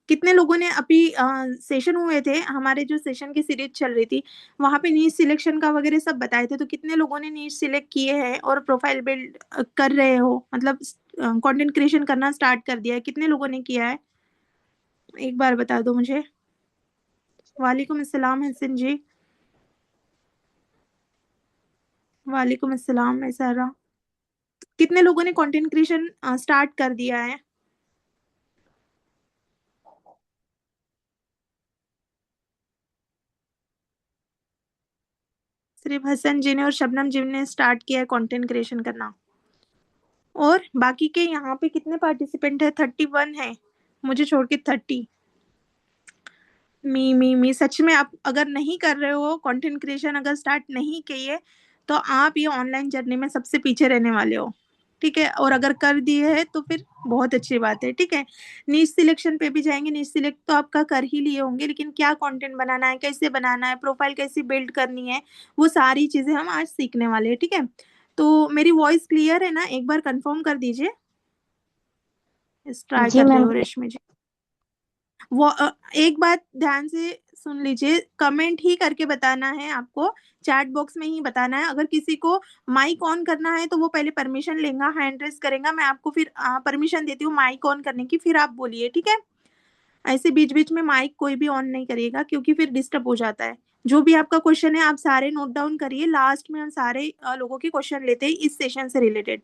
कितने लोगों ने अभी सेशन हुए थे, हमारे जो सेशन की सीरीज चल रही थी, वहाँ पे नीश सिलेक्शन का वगैरह सब बताए थे, तो कितने लोगों ने नीश सिलेक्ट किए हैं और प्रोफाइल बिल्ड कर रहे हो, मतलब कंटेंट क्रिएशन करना स्टार्ट कर दिया है, कितने लोगों ने किया है? एक बार बता दो मुझे। वालेकुम अस्सलाम हसन जी। वालेकुम अस्सलाम मैसारा। कितने लोगों ने कंटेंट क्रिएशन स्टार्ट कर दिया है? सिर्फ हसन जी ने और शबनम जी ने स्टार्ट किया है कंटेंट क्रिएशन करना। और बाकी के यहाँ पे कितने पार्टिसिपेंट है? 31 है, मुझे छोड़ के 30। मी सच में आप अगर नहीं कर रहे हो कंटेंट क्रिएशन, अगर स्टार्ट नहीं किए, तो आप ये ऑनलाइन जर्नी में सबसे पीछे रहने वाले हो। ठीक है, और अगर कर दिए है तो फिर बहुत अच्छी बात है। ठीक है, नीश सिलेक्शन पे भी जाएंगे, नीश सिलेक्ट तो आपका कर ही लिए होंगे, लेकिन क्या कंटेंट बनाना है, कैसे बनाना है, प्रोफाइल कैसे बिल्ड करनी है, वो सारी चीजें हम आज सीखने वाले हैं। ठीक है, तो मेरी वॉइस क्लियर है ना? एक बार कंफर्म कर दीजिए। ट्राई जी कर रहे मैम। हो रेशमी जी? वो एक बात ध्यान से सुन लीजिए, कमेंट ही करके बताना है आपको, चैट बॉक्स में ही बताना है। अगर किसी को माइक ऑन करना है तो वो पहले परमिशन लेगा, हैंड रेस करेगा, मैं आपको फिर परमिशन देती हूँ माइक ऑन करने की, फिर आप बोलिए। ठीक है, ऐसे बीच बीच में माइक कोई भी ऑन नहीं करिएगा, क्योंकि फिर डिस्टर्ब हो जाता है। जो भी आपका क्वेश्चन है आप सारे नोट डाउन करिए, लास्ट में हम सारे लोगों के क्वेश्चन लेते हैं इस सेशन से रिलेटेड।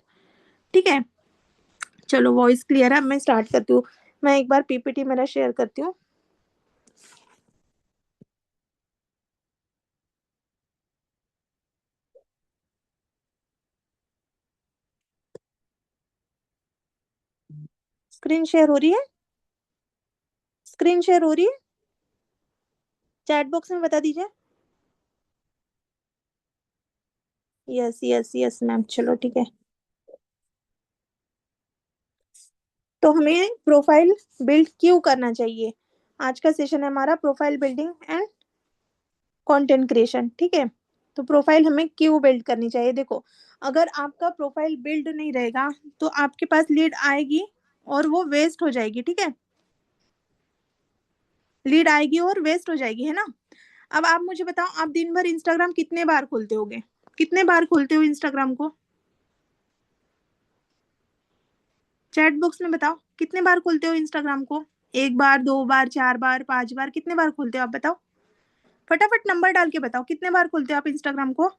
ठीक है, चलो वॉइस क्लियर है, अब मैं स्टार्ट करती हूँ। मैं एक बार पीपीटी मेरा शेयर करती हूँ। स्क्रीन शेयर हो रही है? स्क्रीन शेयर हो रही है? चैट बॉक्स में बता दीजिए। यस यस यस मैम, चलो ठीक है। तो हमें प्रोफाइल बिल्ड क्यों करना चाहिए? आज का सेशन है हमारा profile building and content creation. ठीक है, तो प्रोफाइल हमें क्यों बिल्ड करनी चाहिए? देखो, अगर आपका प्रोफाइल बिल्ड नहीं रहेगा तो आपके पास लीड आएगी और वो वेस्ट हो जाएगी। ठीक है, लीड आएगी और वेस्ट हो जाएगी, है ना? अब आप मुझे बताओ, आप दिन भर इंस्टाग्राम कितने बार खोलते होगे? कितने बार खोलते हो इंस्टाग्राम को? चैट बॉक्स में बताओ, कितने बार खोलते हो इंस्टाग्राम को? एक बार, दो बार, चार बार, पांच बार, कितने बार खोलते हो आप बताओ? फटाफट नंबर डाल के बताओ, कितने बार खोलते हो आप इंस्टाग्राम को?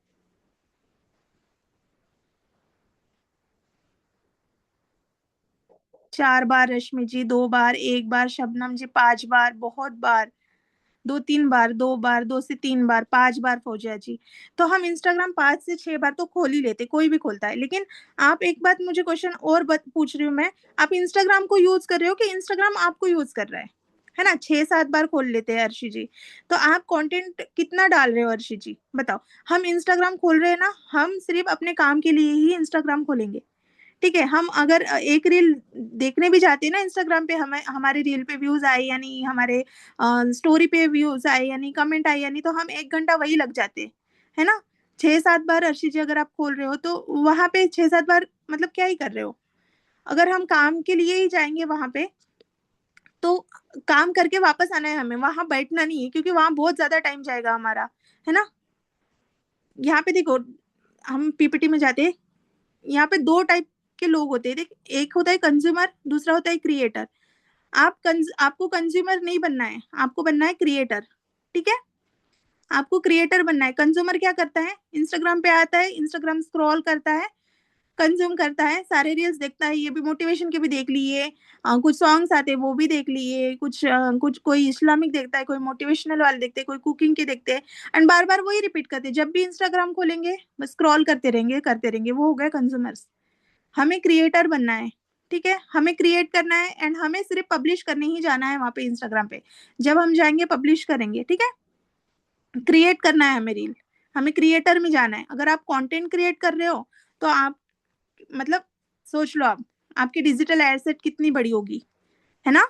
4 बार रश्मि जी, 2 बार, एक बार शबनम जी, 5 बार, बहुत बार, दो तीन बार, 2 बार, 2 से 3 बार, 5 बार फौजिया जी। तो हम इंस्टाग्राम 5 से 6 बार तो खोल ही लेते, कोई भी खोलता है। लेकिन आप एक बात मुझे क्वेश्चन और पूछ रही हूँ मैं, आप इंस्टाग्राम को यूज कर रहे हो कि इंस्टाग्राम आपको यूज कर रहा है ना? 6-7 बार खोल लेते हैं अर्शी जी। तो आप कंटेंट कितना डाल रहे हो अर्शी जी, बताओ? हम इंस्टाग्राम खोल रहे हैं ना, हम सिर्फ अपने काम के लिए ही इंस्टाग्राम खोलेंगे। ठीक है, हम अगर एक रील देखने भी जाते हैं ना इंस्टाग्राम पे, हमें हमारी रील पे व्यूज आए या नहीं, हमारे स्टोरी पे व्यूज आए या नहीं, कमेंट आए या नहीं, तो हम 1 घंटा वही लग जाते हैं, है ना? 6-7 बार अर्शी जी अगर आप खोल रहे हो तो वहां पे 6-7 बार मतलब क्या ही कर रहे हो? अगर हम काम के लिए ही जाएंगे वहां पे, तो काम करके वापस आना है हमें, वहां बैठना नहीं है, क्योंकि वहां बहुत ज्यादा टाइम जाएगा हमारा, है ना? यहाँ पे देखो, हम पीपीटी में जाते हैं, यहाँ पे दो टाइप के लोग होते हैं, देख, एक होता है कंज्यूमर, दूसरा होता है क्रिएटर। आपको कंज्यूमर नहीं बनना है, आपको बनना है क्रिएटर। ठीक है, आपको क्रिएटर बनना है। कंज्यूमर क्या करता है? इंस्टाग्राम पे आता है, इंस्टाग्राम स्क्रॉल करता है, कंज्यूम करता है, सारे रील्स देखता है, ये भी मोटिवेशन के भी देख लिए, कुछ सॉन्ग्स आते हैं वो भी देख लिए, कुछ कोई इस्लामिक देखता है, कोई मोटिवेशनल वाले देखते हैं, कोई कुकिंग के देखते हैं, एंड बार बार वही रिपीट करते हैं। जब भी इंस्टाग्राम खोलेंगे बस स्क्रॉल करते रहेंगे, करते रहेंगे, वो हो गए कंज्यूमर्स। हमें क्रिएटर बनना है। ठीक है, हमें क्रिएट करना है एंड हमें सिर्फ पब्लिश करने ही जाना है वहां पे इंस्टाग्राम पे। जब हम जाएंगे पब्लिश करेंगे। ठीक है, क्रिएट करना है हमें रील, हमें क्रिएटर में जाना है। अगर आप कंटेंट क्रिएट कर रहे हो तो आप मतलब सोच लो, आप आपकी डिजिटल एसेट कितनी बड़ी होगी, है ना?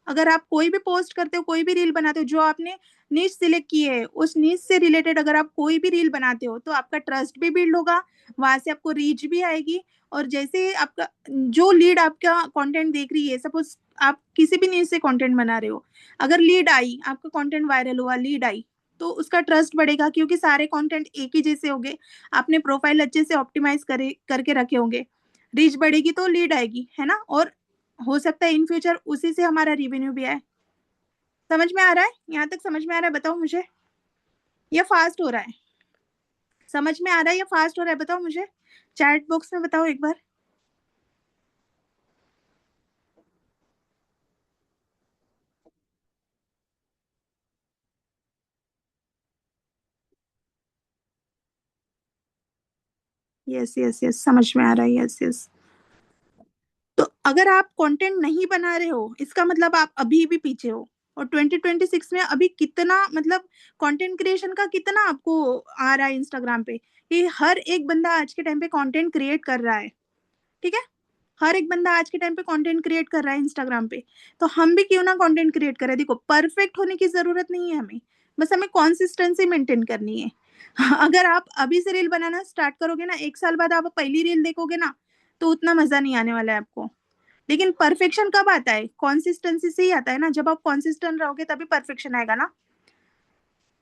अगर आप कोई भी पोस्ट करते हो, कोई भी रील बनाते हो, जो आपने नीश सिलेक्ट किए है, उस नीश से रिलेटेड अगर आप कोई भी रील बनाते हो तो आपका ट्रस्ट भी बिल्ड होगा, वहां से आपको रीच भी आएगी। और जैसे आपका जो लीड आपका कंटेंट देख रही है, सपोज आप किसी भी नीश से कंटेंट बना रहे हो, अगर लीड आई, आपका कंटेंट वायरल हुआ, लीड आई, तो उसका ट्रस्ट बढ़ेगा क्योंकि सारे कंटेंट एक ही जैसे होंगे, आपने प्रोफाइल अच्छे से ऑप्टिमाइज करे करके रखे होंगे, रीच बढ़ेगी तो लीड आएगी, है ना। और हो सकता है इन फ्यूचर उसी से हमारा रेवेन्यू भी आए। समझ में आ रहा है? यहाँ तक समझ में आ रहा है? बताओ मुझे, या फास्ट हो रहा है? समझ में आ रहा है या फास्ट हो रहा है? बताओ मुझे, चैट बॉक्स में बताओ एक बार। यस यस यस, समझ में आ रहा है, यस यस। तो अगर आप कंटेंट नहीं बना रहे हो, इसका मतलब आप अभी भी पीछे हो। और 2026 में अभी कितना मतलब कंटेंट क्रिएशन का कितना आपको आ रहा है इंस्टाग्राम पे, कि हर एक बंदा आज के टाइम पे कंटेंट क्रिएट कर रहा है, ठीक है। हर एक बंदा आज के टाइम पे कंटेंट क्रिएट कर रहा है इंस्टाग्राम पे, तो हम भी क्यों ना कंटेंट क्रिएट करें। देखो, परफेक्ट होने की जरूरत नहीं है हमें, बस हमें कॉन्सिस्टेंसी मेंटेन करनी है। अगर आप अभी से रील बनाना स्टार्ट करोगे ना, 1 साल बाद आप पहली रील देखोगे ना, तो उतना मजा नहीं आने वाला है आपको। लेकिन परफेक्शन कब आता है? कॉन्सिस्टेंसी से ही आता है ना, जब आप कॉन्सिस्टेंट रहोगे तभी परफेक्शन आएगा ना।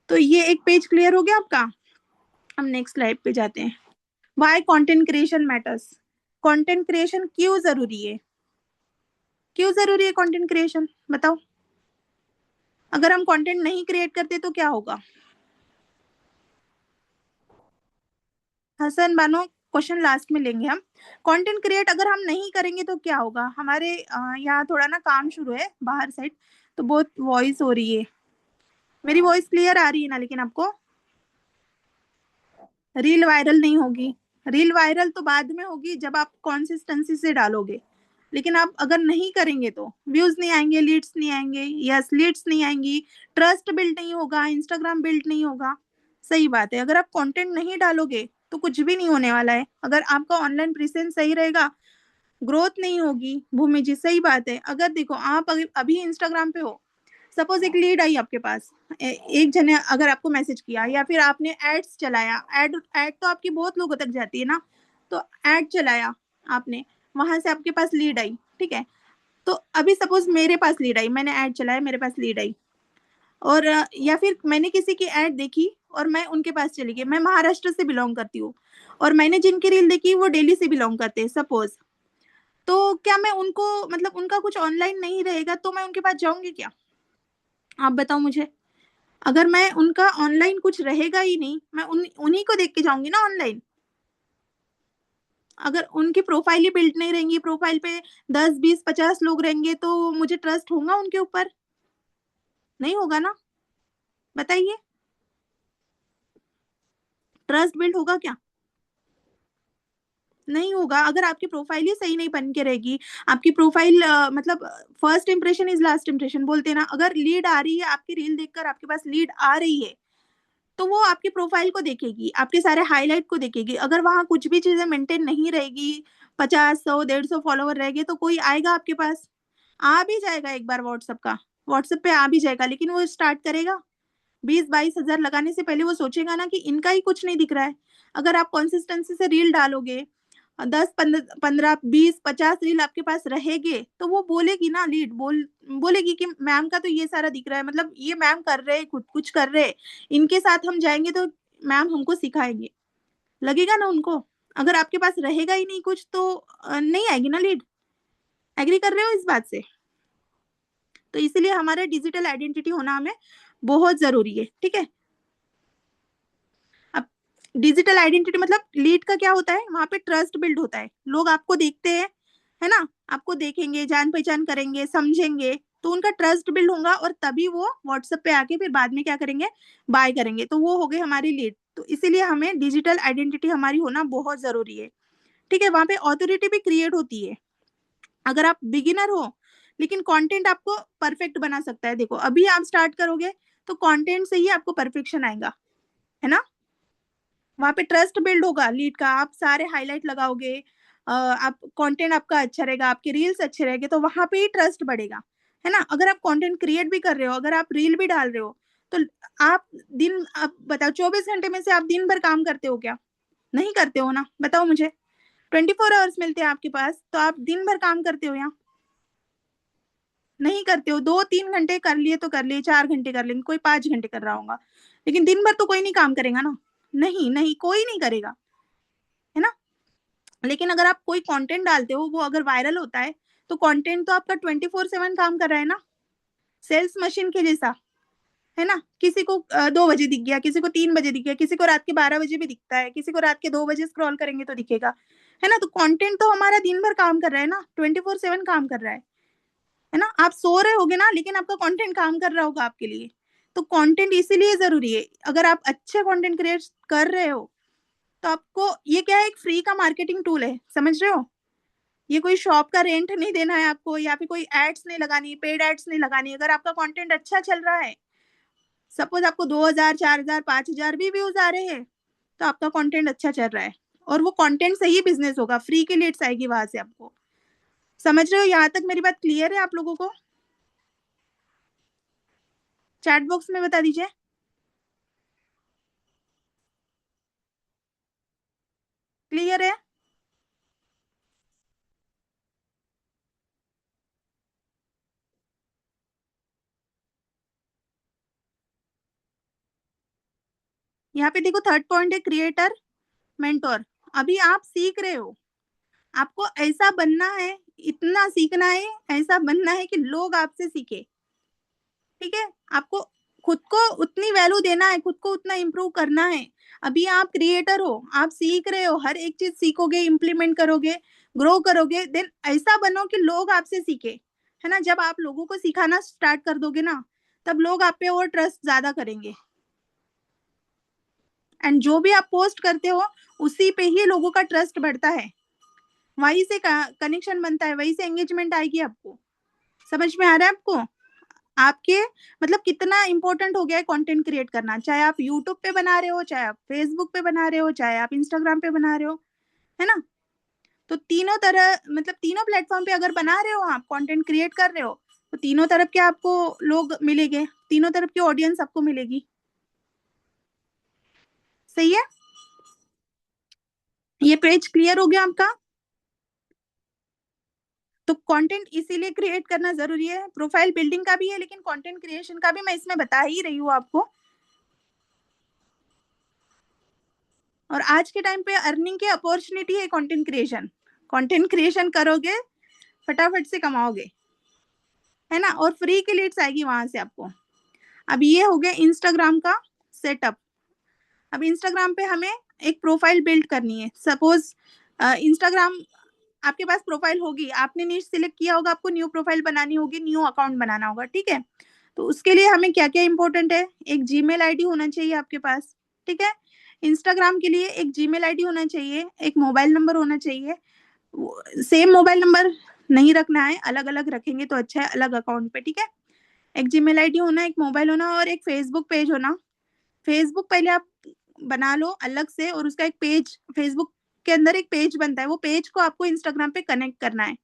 तो ये एक पेज क्लियर हो गया आपका। हम नेक्स्ट स्लाइड पे जाते हैं। Why content creation matters. Content creation क्यों जरूरी है? क्यों जरूरी है कंटेंट क्रिएशन, बताओ। अगर हम कंटेंट नहीं क्रिएट करते तो क्या होगा? हसन बानो, क्वेश्चन लास्ट में लेंगे हम। कंटेंट क्रिएट अगर हम नहीं करेंगे तो क्या होगा? हमारे यहाँ थोड़ा ना काम शुरू है बाहर साइड, तो बहुत वॉइस हो रही है। मेरी वॉइस क्लियर आ रही है ना लेकिन आपको? रील वायरल नहीं होगी। रील वायरल तो बाद में होगी जब आप कंसिस्टेंसी से डालोगे, लेकिन आप अगर नहीं करेंगे तो व्यूज नहीं आएंगे, लीड्स नहीं आएंगे, यस लीड्स नहीं आएंगी, ट्रस्ट बिल्ड नहीं होगा, इंस्टाग्राम बिल्ड नहीं होगा। सही बात है, अगर आप कंटेंट नहीं डालोगे तो कुछ भी नहीं होने वाला है। अगर आपका ऑनलाइन प्रेजेंस सही रहेगा, ग्रोथ नहीं होगी। भूमि जी सही बात है। अगर देखो आप अभी इंस्टाग्राम पे हो, सपोज एक लीड आई आपके पास, एक जने अगर आपको मैसेज किया, या फिर आपने एड्स चलाया, एड एड तो आपकी बहुत लोगों तक जाती है ना, तो एड चलाया आपने, वहां से आपके पास लीड आई, ठीक है। तो अभी सपोज मेरे पास लीड आई, मैंने एड चलाया, मेरे पास लीड आई, और या फिर मैंने किसी की एड देखी और मैं उनके पास चली गई। मैं महाराष्ट्र से बिलोंग करती हूँ, और मैंने जिनकी रील देखी वो दिल्ली से बिलोंग करते हैं सपोज, तो क्या मैं उनको मतलब उनका कुछ ऑनलाइन नहीं रहेगा तो मैं उनके पास जाऊंगी क्या? आप बताओ मुझे। अगर मैं उनका ऑनलाइन कुछ रहेगा ही नहीं, मैं उन्हीं को देख के जाऊंगी ना ऑनलाइन। अगर उनकी प्रोफाइल ही बिल्ड नहीं रहेंगी, प्रोफाइल पे 10 20 50 लोग रहेंगे, तो मुझे ट्रस्ट होगा उनके ऊपर? नहीं होगा ना। बताइए, ट्रस्ट बिल्ड होगा क्या? नहीं होगा। अगर आपकी प्रोफाइल ही सही नहीं बन के रहेगी, आपकी प्रोफाइल मतलब first impression is last impression बोलते हैं ना, अगर लीड आ रही है आपकी रील देखकर, आपके पास लीड आ रही है, तो वो आपकी प्रोफाइल को देखेगी, आपके सारे हाईलाइट को देखेगी। अगर वहां कुछ भी चीजें मेंटेन नहीं रहेगी, 50 100 150 फॉलोवर रहेंगे, तो कोई आएगा आपके पास? आ भी जाएगा एक बार व्हाट्सएप का, व्हाट्सएप पे आ भी जाएगा, लेकिन वो स्टार्ट करेगा 20 22 हजार लगाने से पहले वो सोचेगा ना कि इनका ही कुछ नहीं दिख रहा है। अगर आप कंसिस्टेंसी से रील डालोगे, 10 15 20 50 रील आपके पास रहेंगे, तो वो बोलेगी ना, लीड बोलेगी कि मैम का तो ये सारा दिख रहा है, मतलब ये मैम कर रहे हैं, खुद कुछ कर रहे हैं, इनके साथ हम जाएंगे तो मैम हमको सिखाएंगे। लगेगा ना उनको। अगर आपके पास रहेगा ही नहीं कुछ तो नहीं आएगी ना लीड। एग्री कर रहे हो इस बात से? तो इसीलिए हमारा डिजिटल आइडेंटिटी होना हमें बहुत जरूरी है, ठीक है। अब डिजिटल आइडेंटिटी मतलब लीड का क्या होता है, वहां पे ट्रस्ट बिल्ड होता है, लोग आपको देखते हैं, है ना, आपको देखेंगे, जान पहचान करेंगे, समझेंगे, तो उनका ट्रस्ट बिल्ड होगा, और तभी वो व्हाट्सएप पे आके फिर बाद में क्या करेंगे, बाय करेंगे, तो वो हो गए हमारी लीड। तो इसीलिए हमें डिजिटल आइडेंटिटी हमारी होना बहुत जरूरी है, ठीक है। वहां पे ऑथोरिटी भी क्रिएट होती है। अगर आप बिगिनर हो, लेकिन कंटेंट आपको परफेक्ट बना सकता है। देखो, अभी आप स्टार्ट करोगे तो कंटेंट से ही आपको परफेक्शन आएगा, है ना। वहां पे ट्रस्ट बिल्ड होगा लीड का, आप सारे हाईलाइट लगाओगे, आप कंटेंट आपका अच्छा रहेगा, आपके रील्स अच्छे रहेंगे, तो वहां पे ही ट्रस्ट बढ़ेगा, है ना। अगर आप कंटेंट क्रिएट भी कर रहे हो, अगर आप रील भी डाल रहे हो, तो आप अब बताओ 24 घंटे में से आप दिन भर काम करते हो क्या? नहीं करते हो ना, बताओ मुझे। 24 आवर्स मिलते हैं आपके पास, तो आप दिन भर काम करते हो यहाँ? नहीं करते हो। 2-3 घंटे कर लिए तो कर लिए, 4 घंटे कर लेंगे, कोई 5 घंटे कर रहा होगा, लेकिन दिन भर तो कोई नहीं काम करेगा ना। नहीं नहीं, कोई नहीं करेगा, है ना। लेकिन अगर आप कोई कंटेंट डालते हो, वो अगर वायरल होता है, तो कंटेंट तो आपका 24/7 काम कर रहा है ना, सेल्स मशीन के जैसा, है ना। किसी को 2 बजे दिख गया, किसी को 3 बजे दिख गया, किसी को रात के 12 बजे भी दिखता है, किसी को रात के 2 बजे स्क्रॉल करेंगे तो दिखेगा, है ना। तो कंटेंट तो हमारा दिन भर काम कर रहा है ना, 24/7 काम कर रहा है ना। आप सो रहे होगे ना, लेकिन आपका कंटेंट काम कर रहा होगा आपके लिए। तो कंटेंट इसीलिए जरूरी है। अगर आप अच्छे कंटेंट क्रिएट कर रहे हो, तो आपको ये क्या है, एक फ्री का मार्केटिंग टूल है, समझ रहे हो। ये कोई शॉप का रेंट नहीं देना है आपको, या फिर कोई एड्स नहीं लगानी, पेड एड्स नहीं लगानी। अगर आपका कंटेंट अच्छा चल रहा है, सपोज आपको 2,000, 4,000, 5,000 भी व्यूज आ रहे हैं, तो आपका कंटेंट अच्छा चल रहा है, और वो कंटेंट से ही बिजनेस होगा, फ्री की लीड्स आएगी वहां से आपको। समझ रहे हो, यहाँ तक मेरी बात क्लियर है आप लोगों को? चैट बॉक्स में बता दीजिए। क्लियर है? यहाँ पे देखो, थर्ड पॉइंट है क्रिएटर मेंटोर। अभी आप सीख रहे हो, आपको ऐसा बनना है, इतना सीखना है, ऐसा बनना है कि लोग आपसे सीखे। ठीक है, आपको खुद को उतनी वैल्यू देना है, खुद को उतना इम्प्रूव करना है। अभी आप क्रिएटर हो, आप सीख रहे हो, हर एक चीज सीखोगे, इम्प्लीमेंट करोगे, ग्रो करोगे, देन ऐसा बनो कि लोग आपसे सीखे, है ना। जब आप लोगों को सिखाना स्टार्ट कर दोगे ना, तब लोग आप पे और ट्रस्ट ज्यादा करेंगे। एंड जो भी आप पोस्ट करते हो, उसी पे ही लोगों का ट्रस्ट बढ़ता है, वहीं से कनेक्शन बनता है, वहीं से एंगेजमेंट आएगी आपको। समझ में आ रहा है आपको? आपके मतलब कितना इंपॉर्टेंट हो गया है कंटेंट क्रिएट करना, चाहे आप यूट्यूब पे बना रहे हो, चाहे आप फेसबुक पे बना रहे हो, चाहे आप इंस्टाग्राम पे बना रहे हो, है ना। तो तीनों तरह, मतलब तीनों प्लेटफॉर्म पे अगर बना रहे हो, आप कंटेंट क्रिएट कर रहे हो, तो तीनों तरफ के आपको लोग मिलेंगे, तीनों तरफ की ऑडियंस आपको मिलेगी। सही है, ये पेज क्लियर हो गया आपका? तो कंटेंट इसीलिए क्रिएट करना जरूरी है, प्रोफाइल बिल्डिंग का भी है, लेकिन कंटेंट क्रिएशन का भी मैं इसमें बता ही रही हूँ आपको। और आज के टाइम पे अर्निंग की अपॉर्चुनिटी है कंटेंट क्रिएशन। कंटेंट क्रिएशन करोगे, फटाफट से कमाओगे, है ना, और फ्री की लीड्स आएगी वहां से आपको। अब ये हो गया इंस्टाग्राम का सेटअप। अब इंस्टाग्राम पे हमें एक प्रोफाइल बिल्ड करनी है। सपोज इंस्टाग्राम, आपके पास प्रोफाइल होगी, आपने नीश सिलेक्ट किया होगा, आपको न्यू प्रोफाइल बनानी होगी, न्यू अकाउंट बनाना होगा, ठीक है। तो उसके लिए हमें क्या क्या इंपॉर्टेंट है, एक जीमेल आईडी होना चाहिए आपके पास, ठीक है। इंस्टाग्राम के लिए एक जीमेल आईडी होना चाहिए, एक मोबाइल नंबर होना चाहिए। सेम मोबाइल नंबर नहीं रखना है, अलग अलग रखेंगे तो अच्छा है, अलग अकाउंट पे, ठीक है। एक जीमेल आईडी होना, एक मोबाइल होना, और एक फेसबुक पेज होना। फेसबुक पहले आप बना लो अलग से, और उसका एक पेज, फेसबुक के अंदर एक पेज बनता है, वो पेज को आपको इंस्टाग्राम पे कनेक्ट करना है,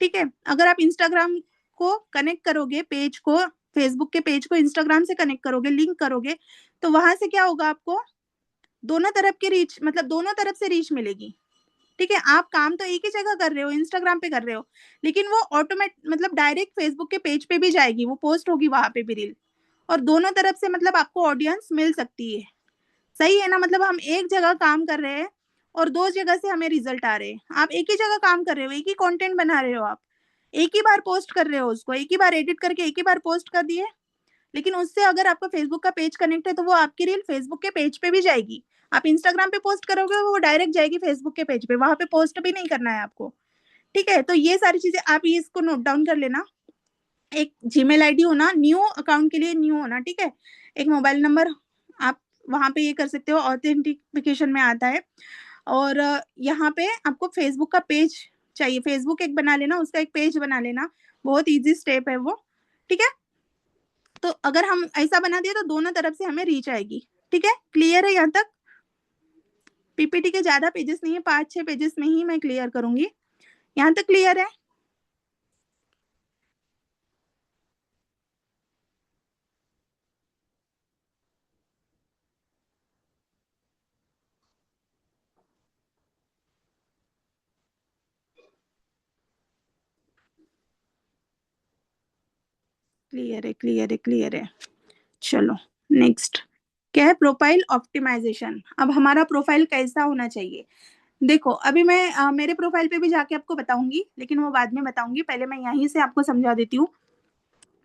ठीक है। अगर आप इंस्टाग्राम को कनेक्ट करोगे, पेज को, फेसबुक के पेज को इंस्टाग्राम से कनेक्ट करोगे, लिंक करोगे, तो वहां से क्या होगा, आपको दोनों तरफ की रीच, मतलब दोनों तरफ से रीच मिलेगी, ठीक है। आप काम तो एक ही जगह कर रहे हो, इंस्टाग्राम पे कर रहे हो, लेकिन वो ऑटोमेट मतलब डायरेक्ट फेसबुक के पेज पे भी जाएगी, वो पोस्ट होगी वहां पे भी रील, और दोनों तरफ से मतलब आपको ऑडियंस मिल सकती है। सही है ना, मतलब हम एक जगह काम कर रहे हैं, और दो जगह से हमें रिजल्ट आ रहे हैं। आप एक ही जगह काम कर रहे हो, एक ही कंटेंट बना रहे हो, आप एक ही बार पोस्ट कर रहे हो, उसको एक ही बार एडिट करके एक ही बार पोस्ट कर दिए, लेकिन उससे अगर आपका फेसबुक का पेज कनेक्ट है, तो वो आपकी रील फेसबुक के पेज पे भी जाएगी। आप इंस्टाग्राम पे पोस्ट करोगे, वो डायरेक्ट जाएगी फेसबुक के पेज पे, वहां पे पोस्ट भी नहीं करना है आपको, ठीक है। तो ये सारी चीजें आप ये इसको नोट डाउन कर लेना। एक जीमेल आईडी होना, न्यू अकाउंट के लिए न्यू होना, ठीक है। एक मोबाइल नंबर, आप वहां पे ये कर सकते हो, ऑथेंटिफिकेशन में आता है। और यहाँ पे आपको फेसबुक का पेज चाहिए, फेसबुक एक बना लेना, उसका एक पेज बना लेना, बहुत इजी स्टेप है वो, ठीक है। तो अगर हम ऐसा बना दिया, तो दोनों तरफ से हमें रीच आएगी, ठीक है। क्लियर है यहाँ तक? पीपीटी के ज्यादा पेजेस नहीं है, 5-6 पेजेस में ही मैं क्लियर करूंगी। यहाँ तक क्लियर है? क्लियर है, क्लियर है, क्लियर है। चलो, नेक्स्ट क्या है? Profile optimization. अब हमारा प्रोफाइल कैसा होना चाहिए? देखो, अभी मैं मेरे प्रोफाइल पे भी जाके आपको बताऊंगी, लेकिन वो बाद में बताऊंगी, पहले मैं यहीं से आपको समझा देती हूँ।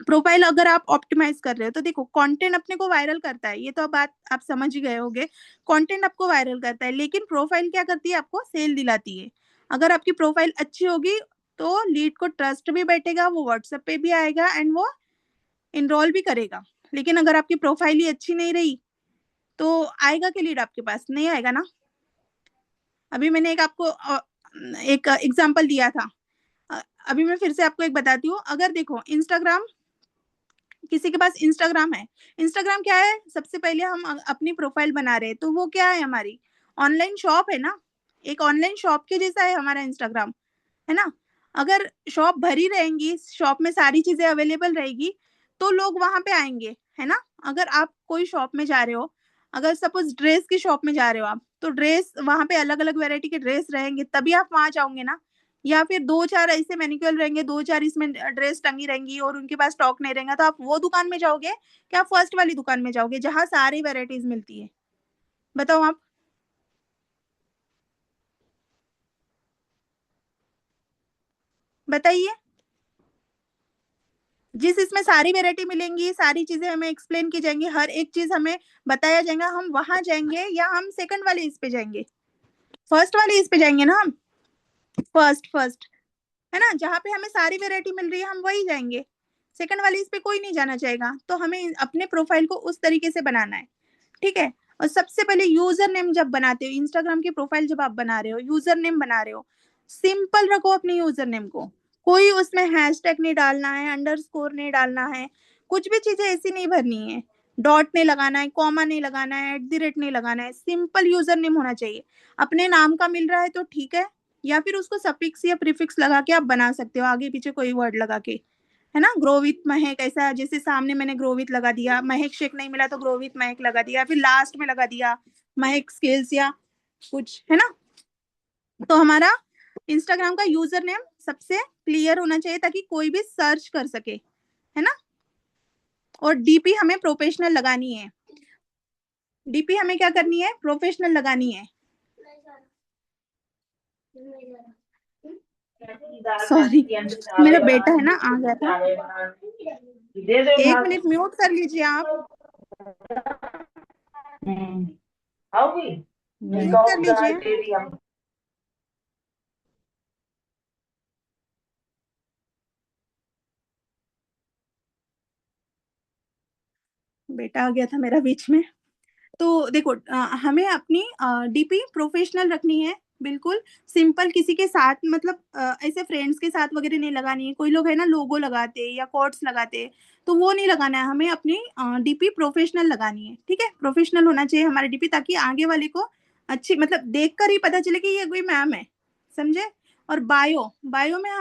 प्रोफाइल अगर आप ऑप्टिमाइज कर रहे हो तो देखो, कंटेंट अपने को वायरल करता है, ये तो बात आप समझ ही गए होगे। कंटेंट आपको वायरल करता है, लेकिन प्रोफाइल क्या करती है? आपको सेल दिलाती है। अगर आपकी प्रोफाइल अच्छी होगी तो लीड को ट्रस्ट भी बैठेगा, वो व्हाट्सएप पे भी आएगा एंड वो इनरोल भी करेगा। लेकिन अगर आपकी प्रोफाइल ही अच्छी नहीं रही तो आएगा कि लीड आपके पास? नहीं आएगा ना। अभी मैंने एक आपको एक एग्जांपल दिया था। अ, अभी मैं फिर से आपको एक बताती हूँ। अगर देखो, इंस्टाग्राम, किसी के पास इंस्टाग्राम है। इंस्टाग्राम क्या है? सबसे पहले हम अपनी प्रोफाइल बना रहे हैं तो वो क्या है? हमारी ऑनलाइन शॉप है ना। एक ऑनलाइन शॉप के जैसा है हमारा इंस्टाग्राम, है ना। अगर शॉप भरी रहेंगी, शॉप में सारी चीजें अवेलेबल रहेगी तो लोग वहां पे आएंगे, है ना। अगर आप कोई शॉप में जा रहे हो, अगर सपोज ड्रेस की शॉप में जा रहे हो आप, तो ड्रेस वहां पे अलग अलग वेरायटी के ड्रेस रहेंगे तभी आप वहां जाओगे ना। या फिर दो चार ऐसे मैनिक्योर रहेंगे, दो चार इसमें ड्रेस टंगी रहेंगी और उनके पास स्टॉक नहीं रहेगा, तो आप वो दुकान में जाओगे क्या फर्स्ट वाली दुकान में जाओगे जहां सारी वेराइटीज मिलती है? बताओ आप। बताइए। जिस इसमें सारी वैरायटी मिलेंगी, सारी चीजें हमें एक्सप्लेन की जाएंगी, हर एक चीज हमें बताया जाएगा, हम वहां जाएंगे या हम सेकंड वाले इस पे जाएंगे? फर्स्ट वाले इस पे जाएंगे ना हम। फर्स्ट फर्स्ट, है ना, जहाँ पे हमें सारी वैरायटी मिल रही है हम वही जाएंगे। सेकंड वाले इस पे कोई नहीं जाना चाहेगा। तो हमें अपने प्रोफाइल को उस तरीके से बनाना है, ठीक है। और सबसे पहले यूजर नेम जब बनाते हो, इंस्टाग्राम की प्रोफाइल जब आप बना रहे हो, यूजर नेम बना रहे हो, सिंपल रखो अपने यूजर नेम को। कोई उसमें हैशटैग नहीं डालना है, अंडरस्कोर नहीं डालना है, कुछ भी चीजें ऐसी नहीं भरनी है। डॉट नहीं लगाना है, कॉमा नहीं लगाना है, @ नहीं लगाना है, सिंपल यूजर नेम होना चाहिए। अपने नाम का मिल रहा है तो ठीक है, या फिर उसको सफिक्स या प्रीफिक्स लगा के आप बना सकते हो, आगे पीछे कोई वर्ड लगा के, है ना। ग्रोवित महक, ऐसा जैसे सामने मैंने ग्रोवित लगा दिया, महक शेक नहीं मिला तो ग्रोवित महक लगा दिया, फिर लास्ट में लगा दिया महक स्किल्स या कुछ, है ना। तो हमारा इंस्टाग्राम का यूजर नेम सबसे क्लियर होना चाहिए ताकि कोई भी सर्च कर सके, है ना। और डीपी हमें प्रोफेशनल लगानी है। डीपी हमें क्या करनी है? प्रोफेशनल लगानी है। सॉरी, मेरा बेटा है ना, आ गया था। 1 मिनट म्यूट कर लीजिए आप। म्यूट कर लीजिए। बेटा आ गया था मेरा बीच में। तो देखो, हमें अपनी डीपी प्रोफेशनल रखनी है, बिल्कुल सिंपल, किसी के साथ मतलब ऐसे फ्रेंड्स के साथ वगैरह नहीं लगानी है। कोई लोग है ना लोगो लगाते हैं या कोट्स लगाते हैं, तो वो नहीं लगाना है। हमें अपनी डीपी प्रोफेशनल लगानी है, ठीक है। प्रोफेशनल होना चाहिए हमारी डीपी, ताकि आगे वाले को अच्छी, मतलब देख कर ही पता चले कि ये कोई मैम है, समझे। और बायो, बायो में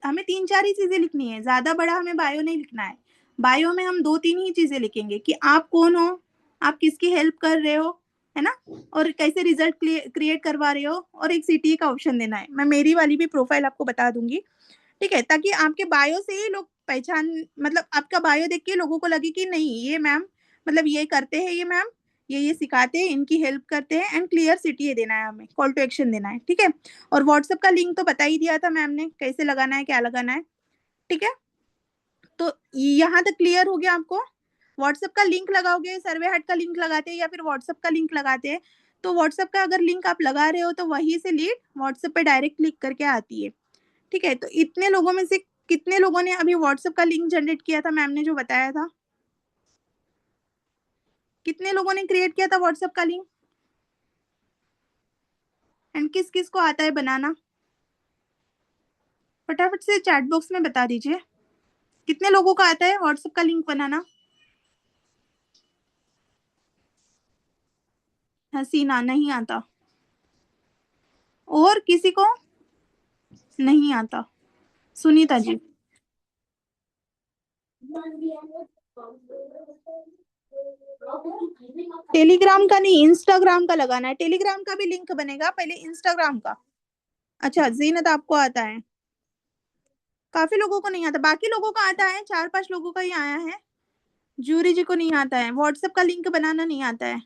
हमें तीन चार ही चीजें लिखनी है, ज्यादा बड़ा हमें बायो नहीं लिखना है। बायो में हम दो तीन ही चीजें लिखेंगे कि आप कौन हो, आप किसकी हेल्प कर रहे हो, है ना, और कैसे रिजल्ट क्रिएट करवा रहे हो, और एक सीटीए का ऑप्शन देना है। मैं मेरी वाली भी प्रोफाइल आपको बता दूंगी, ठीक है, ताकि आपके बायो से ही लोग पहचान, मतलब आपका बायो देख के लोगों को लगे कि नहीं ये मैम, मतलब ये करते हैं, ये मैम ये सिखाते हैं, इनकी हेल्प करते हैं, एंड क्लियर सीटीए देना है, हमें कॉल टू एक्शन देना है, ठीक है। और व्हाट्सएप का लिंक तो बता ही दिया था मैम ने, कैसे लगाना है, क्या लगाना है, ठीक है। तो यहाँ तक क्लियर हो गया आपको? व्हाट्सएप का लिंक लगाओगे, सर्वे हट का लिंक लगाते हैं या फिर व्हाट्सएप का लिंक लगाते हैं, तो व्हाट्सएप का अगर लिंक आप लगा रहे हो तो वहीं से लीड व्हाट्सएप पे डायरेक्ट क्लिक करके आती है, ठीक है। तो इतने लोगों में से कितने लोगों ने अभी व्हाट्सएप का लिंक जनरेट किया था? मैम ने जो बताया था, कितने लोगों ने क्रिएट किया था व्हाट्सएप का लिंक? एंड किस किस को आता है बनाना? फटाफट से चैट बॉक्स में बता दीजिए, कितने लोगों को आता है व्हाट्सएप का लिंक बनाना? हसीना नहीं आता, और किसी को नहीं आता? सुनीता जी। टेलीग्राम का नहीं, इंस्टाग्राम का लगाना है। टेलीग्राम का भी लिंक बनेगा, पहले इंस्टाग्राम का। अच्छा, जीनत आपको आता है, काफी लोगों को नहीं आता, बाकी लोगों को आता है, 4-5 लोगों का ही आया है। जूरी जी को नहीं आता है, व्हाट्सएप का लिंक बनाना नहीं आता है।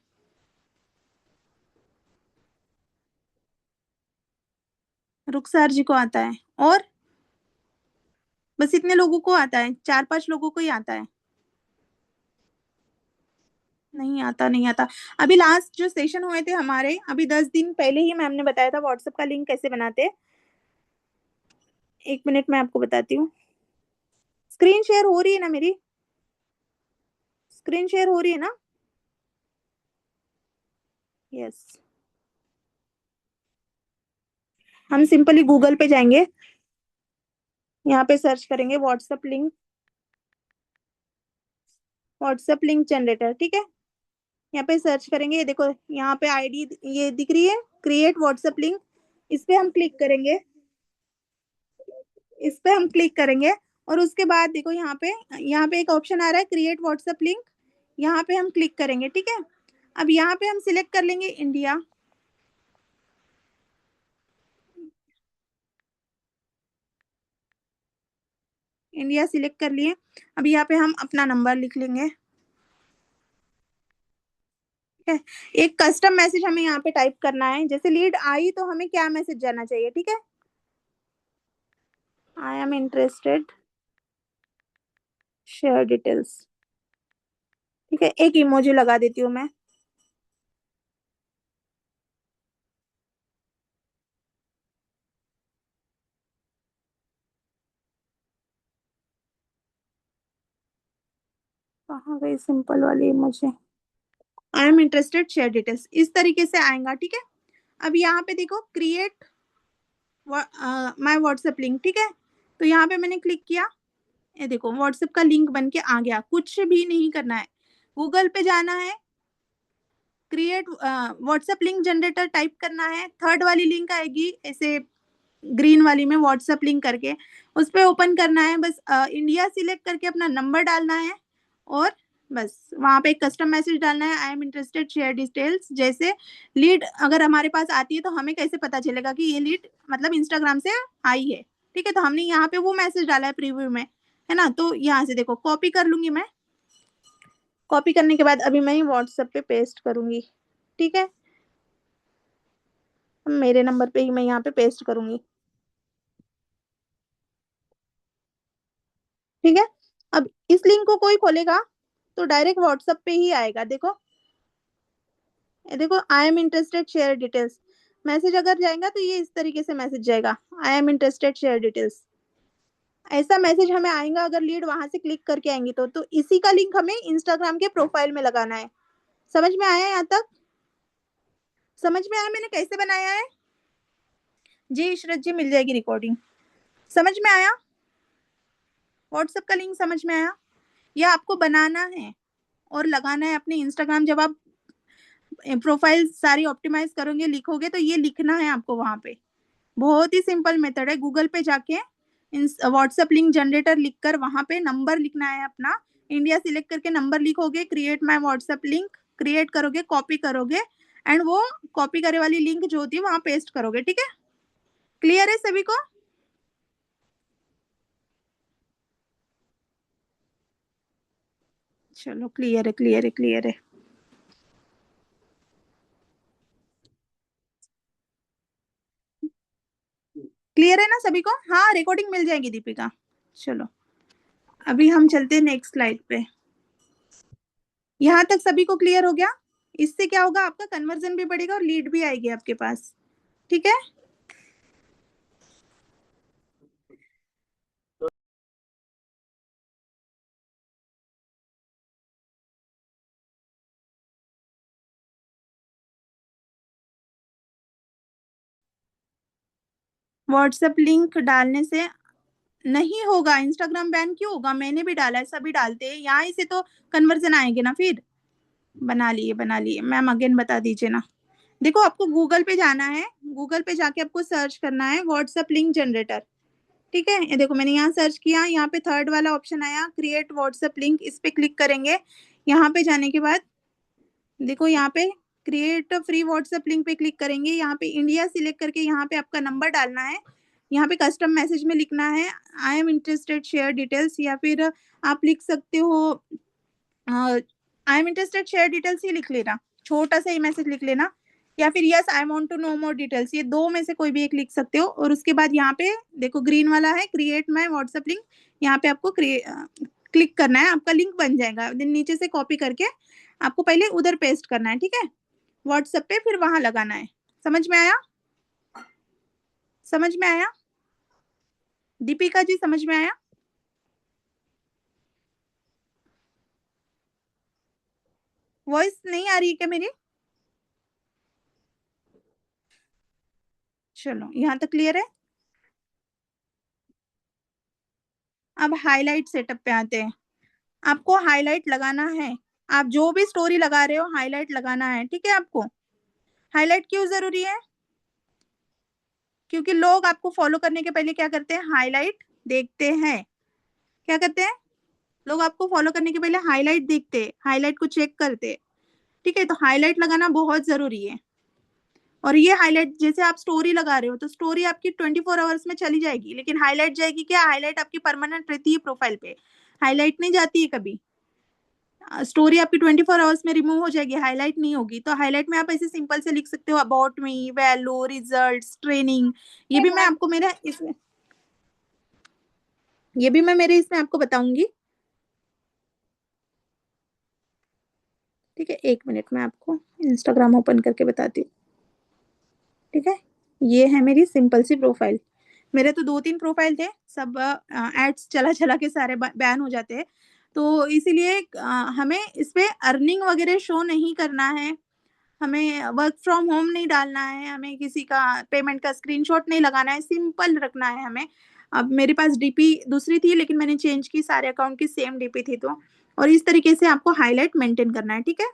रुखसार जी को आता है, और बस इतने लोगों को आता है, 4-5 लोगों को ही आता है। नहीं आता, नहीं आता। अभी लास्ट जो सेशन हुए थे हमारे, अभी 10 दिन पहले ही मैम ने बताया था व्हाट्सएप का लिंक कैसे बनाते हैं। 1 मिनट मैं आपको बताती हूँ। स्क्रीन शेयर हो रही है ना मेरी? स्क्रीन शेयर हो रही है ना? यस। हम सिंपली गूगल पे जाएंगे, यहाँ पे सर्च करेंगे WhatsApp link, WhatsApp link generator, ठीक है। यहाँ पे सर्च करेंगे, ये देखो यहाँ पे आईडी ये दिख रही है, क्रिएट व्हाट्सएप लिंक। इस पे हम क्लिक करेंगे, इस पे हम क्लिक करेंगे, और उसके बाद देखो यहाँ पे एक ऑप्शन आ रहा है क्रिएट व्हाट्सएप लिंक। यहाँ पे हम क्लिक करेंगे, ठीक है। अब यहाँ पे हम सिलेक्ट कर लेंगे इंडिया। इंडिया सिलेक्ट कर लिए। अब यहाँ पे हम अपना नंबर लिख लेंगे, ठीक है। एक कस्टम मैसेज हमें यहाँ पे टाइप करना है, जैसे लीड आई तो हमें क्या मैसेज जाना चाहिए, ठीक है। I am interested, share details, ठीक है। एक इमोजी लगा देती हूँ मैं। कहाँ गई सिंपल वाली emoji? I am interested, share details, इस तरीके से आएगा, ठीक है। अब यहाँ पे देखो क्रिएट माय व्हाट्सएप लिंक, ठीक है। तो यहाँ पे मैंने क्लिक किया, ये देखो व्हाट्सएप का लिंक बन के आ गया। कुछ भी नहीं करना है, गूगल पे जाना है, create WhatsApp link generator type करना है, थर्ड वाली लिंक आएगी ऐसे ग्रीन वाली में व्हाट्सएप लिंक करके, उस पर ओपन करना है। बस इंडिया सिलेक्ट करके अपना नंबर डालना है, और बस वहां पे एक कस्टम मैसेज डालना है, I am interested share details. जैसे लीड अगर हमारे पास आती है तो हमें कैसे पता चलेगा कि ये लीड मतलब इंस्टाग्राम से आई है, ठीक है। तो हमने यहाँ पे वो मैसेज डाला है प्रीव्यू में, है ना। तो यहाँ से देखो कॉपी कर लूंगी मैं, कॉपी करने के बाद अभी मैं व्हाट्सएप पे पेस्ट करूंगी, ठीक है। मेरे नंबर पे ही मैं यहाँ पे पेस्ट करूंगी, ठीक है। अब इस लिंक को कोई खोलेगा तो डायरेक्ट व्हाट्सएप पे ही आएगा, देखो ये देखो आई am interested share details. Message अगर जाएगा तो ये इस तरीके से मैसेज जाएगा, आई एम इंटरेस्टेड शेयर डिटेल्स। ऐसा मैसेज हमें आएगा अगर लीड वहां से क्लिक करके आएंगी तो इसी का लिंक हमें इंस्टाग्राम के प्रोफाइल में लगाना है। समझ में आया यहाँ तक? समझ में आया मैंने कैसे बनाया है? जी इशरत जी, मिल जाएगी रिकॉर्डिंग। समझ में आया? व्हाट्सएप का लिंक समझ में आया? यह आपको बनाना है और लगाना है अपने इंस्टाग्राम। जब आप प्रोफाइल सारी ऑप्टिमाइज करोगे, लिखोगे, तो ये लिखना है आपको वहां पे। बहुत ही सिंपल मेथड है। गूगल पे जाके व्हाट्सएप लिंक जनरेटर लिखकर वहां पे नंबर लिखना है अपना, इंडिया सिलेक्ट करके नंबर लिखोगे, create my WhatsApp link create करोगे, कॉपी करोगे, एंड वो कॉपी करे वाली लिंक जो होती है वहां पेस्ट करोगे, ठीक है। क्लियर है सभी को? चलो क्लियर है, क्लियर है, क्लियर है। क्लियर है ना सभी को? हाँ, रिकॉर्डिंग मिल जाएगी दीपिका। चलो अभी हम चलते हैं नेक्स्ट स्लाइड पे। यहाँ तक सभी को क्लियर हो गया? इससे क्या होगा, आपका कन्वर्जन भी बढ़ेगा और लीड भी आएगी आपके पास, ठीक है। व्हाट्सएप लिंक डालने से नहीं होगा, इंस्टाग्राम बैन क्यों होगा? मैंने भी डाला है, सभी डालते हैं, यहाँ से तो कन्वर्जन आएंगे ना फिर। बना लिए, बना लिए मैम, अगेन बता दीजिए ना। देखो आपको गूगल पे जाना है, गूगल पे जाके आपको सर्च करना है व्हाट्सएप लिंक जनरेटर, ठीक है। ये देखो मैंने यहाँ सर्च किया, यहाँ पे थर्ड वाला ऑप्शन आया क्रिएट व्हाट्सएप लिंक, इस पे क्लिक करेंगे। यहाँ पे जाने के बाद देखो यहाँ पे क्रिएट फ्री व्हाट्सएप लिंक पे क्लिक करेंगे, यहाँ पे इंडिया सिलेक्ट करके यहाँ पे आपका नंबर डालना है, यहाँ पे कस्टम मैसेज में लिखना है I am interested share details, या फिर आप लिख सकते हो I am interested share details ही लिख लेना, छोटा सा ही मैसेज लिख लेना, या फिर yes I want to know more details, ये दो में से कोई भी एक लिख सकते हो। और उसके बाद यहाँ पे देखो ग्रीन वाला है क्रिएट माय व्हाट्सएप लिंक, यहाँ पे आपको क्लिक करना है, आपका लिंक बन जाएगा, देन नीचे से कॉपी करके आपको पहले उधर पेस्ट करना है, ठीक है, व्हाट्सएप पे, फिर वहां लगाना है। समझ में आया? समझ में आया दीपिका जी? समझ में आया? वॉइस नहीं आ रही है क्या मेरी? चलो यहाँ तक क्लियर है। अब हाईलाइट सेटअप पे आते हैं। आपको हाईलाइट लगाना है, आप जो भी स्टोरी लगा रहे हो हाईलाइट लगाना है, ठीक है। आपको हाईलाइट क्यों जरूरी है? क्योंकि लोग आपको फॉलो करने के पहले क्या करते हैं, हाईलाइट देखते हैं। क्या करते हैं लोग? आपको फॉलो करने के पहले हाईलाइट देखते हैं, हाईलाइट को चेक करते हैं, ठीक है। तो हाईलाइट लगाना बहुत जरूरी है। और ये हाईलाइट जैसे आप स्टोरी लगा रहे हो तो स्टोरी आपकी 24 आवर्स में चली जाएगी, लेकिन हाईलाइट जाएगी क्या? हाईलाइट आपकी परमानेंट रहती है प्रोफाइल पे, हाईलाइट नहीं जाती है कभी। स्टोरी आपकी 24 आवर्स में रिमूव हो जाएगी, हाईलाइट नहीं होगी। तो हाईलाइट में आप ऐसे सिंपल से लिख सकते हो about me, value, results, training. ये भी मैं आपको मेरा इसमें ये भी मैं मेरे इसमें आपको बताऊंगी, ठीक है। 1 मिनट में आपको इंस्टाग्राम ओपन करके बताती हूँ, ठीक है। ये है मेरी सिंपल सी प्रोफाइल। मेरे तो 2-3 प्रोफाइल थे, सब एड्स चला चला के सारे बैन हो जाते हैं। तो इसीलिए हमें इस पे अर्निंग वगैरह शो नहीं करना है, हमें वर्क फ्रॉम होम नहीं डालना है, हमें किसी का पेमेंट का स्क्रीनशॉट नहीं लगाना है, सिंपल रखना है हमें। अब मेरे पास डीपी दूसरी थी लेकिन मैंने चेंज की, सारे अकाउंट की सेम डीपी थी तो। और इस तरीके से आपको हाईलाइट मेंटेन करना है, ठीक है।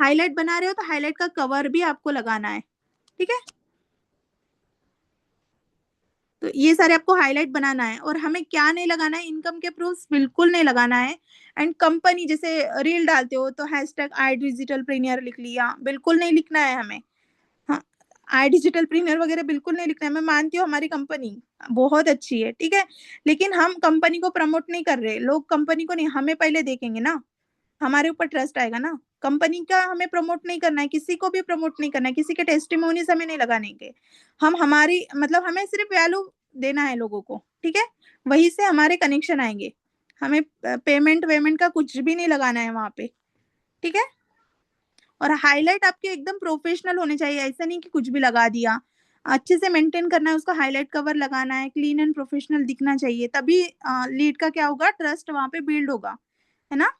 हाईलाइट बना रहे हो तो हाईलाइट का कवर भी आपको लगाना है, ठीक है। तो ये सारे आपको हाईलाइट बनाना है। और हमें क्या नहीं लगाना है, इनकम के प्रूफ बिल्कुल नहीं लगाना है। एंड कंपनी जैसे रील डालते हो तो हैशटैग आई डिजिटल प्रीमियर लिख लिया, बिल्कुल नहीं लिखना है हमें। हाँ, आई डिजिटल प्रीमियर वगैरह बिल्कुल नहीं लिखना है। मैं मानती हूँ हमारी कंपनी बहुत अच्छी है, ठीक है, लेकिन हम कंपनी को प्रमोट नहीं कर रहे, लोग कंपनी को नहीं, हमें पहले देखेंगे ना, हमारे ऊपर ट्रस्ट आएगा ना। कंपनी का हमें प्रमोट नहीं करना है, किसी को भी प्रमोट नहीं करना है, किसी के टेस्टिमोनीज हमें नहीं लगाने के। हम हमारी मतलब हमें सिर्फ वैल्यू देना है लोगों को, ठीक है। वहीं से हमारे कनेक्शन आएंगे, हमें पेमेंट वेमेंट का कुछ भी नहीं लगाना है वहां पे, ठीक है। और हाईलाइट आपके एकदम प्रोफेशनल होने चाहिए, ऐसा नहीं कि कुछ भी लगा दिया। अच्छे से मेंटेन करना है उसका, हाईलाइट कवर लगाना है, क्लीन एंड प्रोफेशनल दिखना चाहिए, तभी लीड का क्या होगा, ट्रस्ट वहां पे बिल्ड होगा, है ना।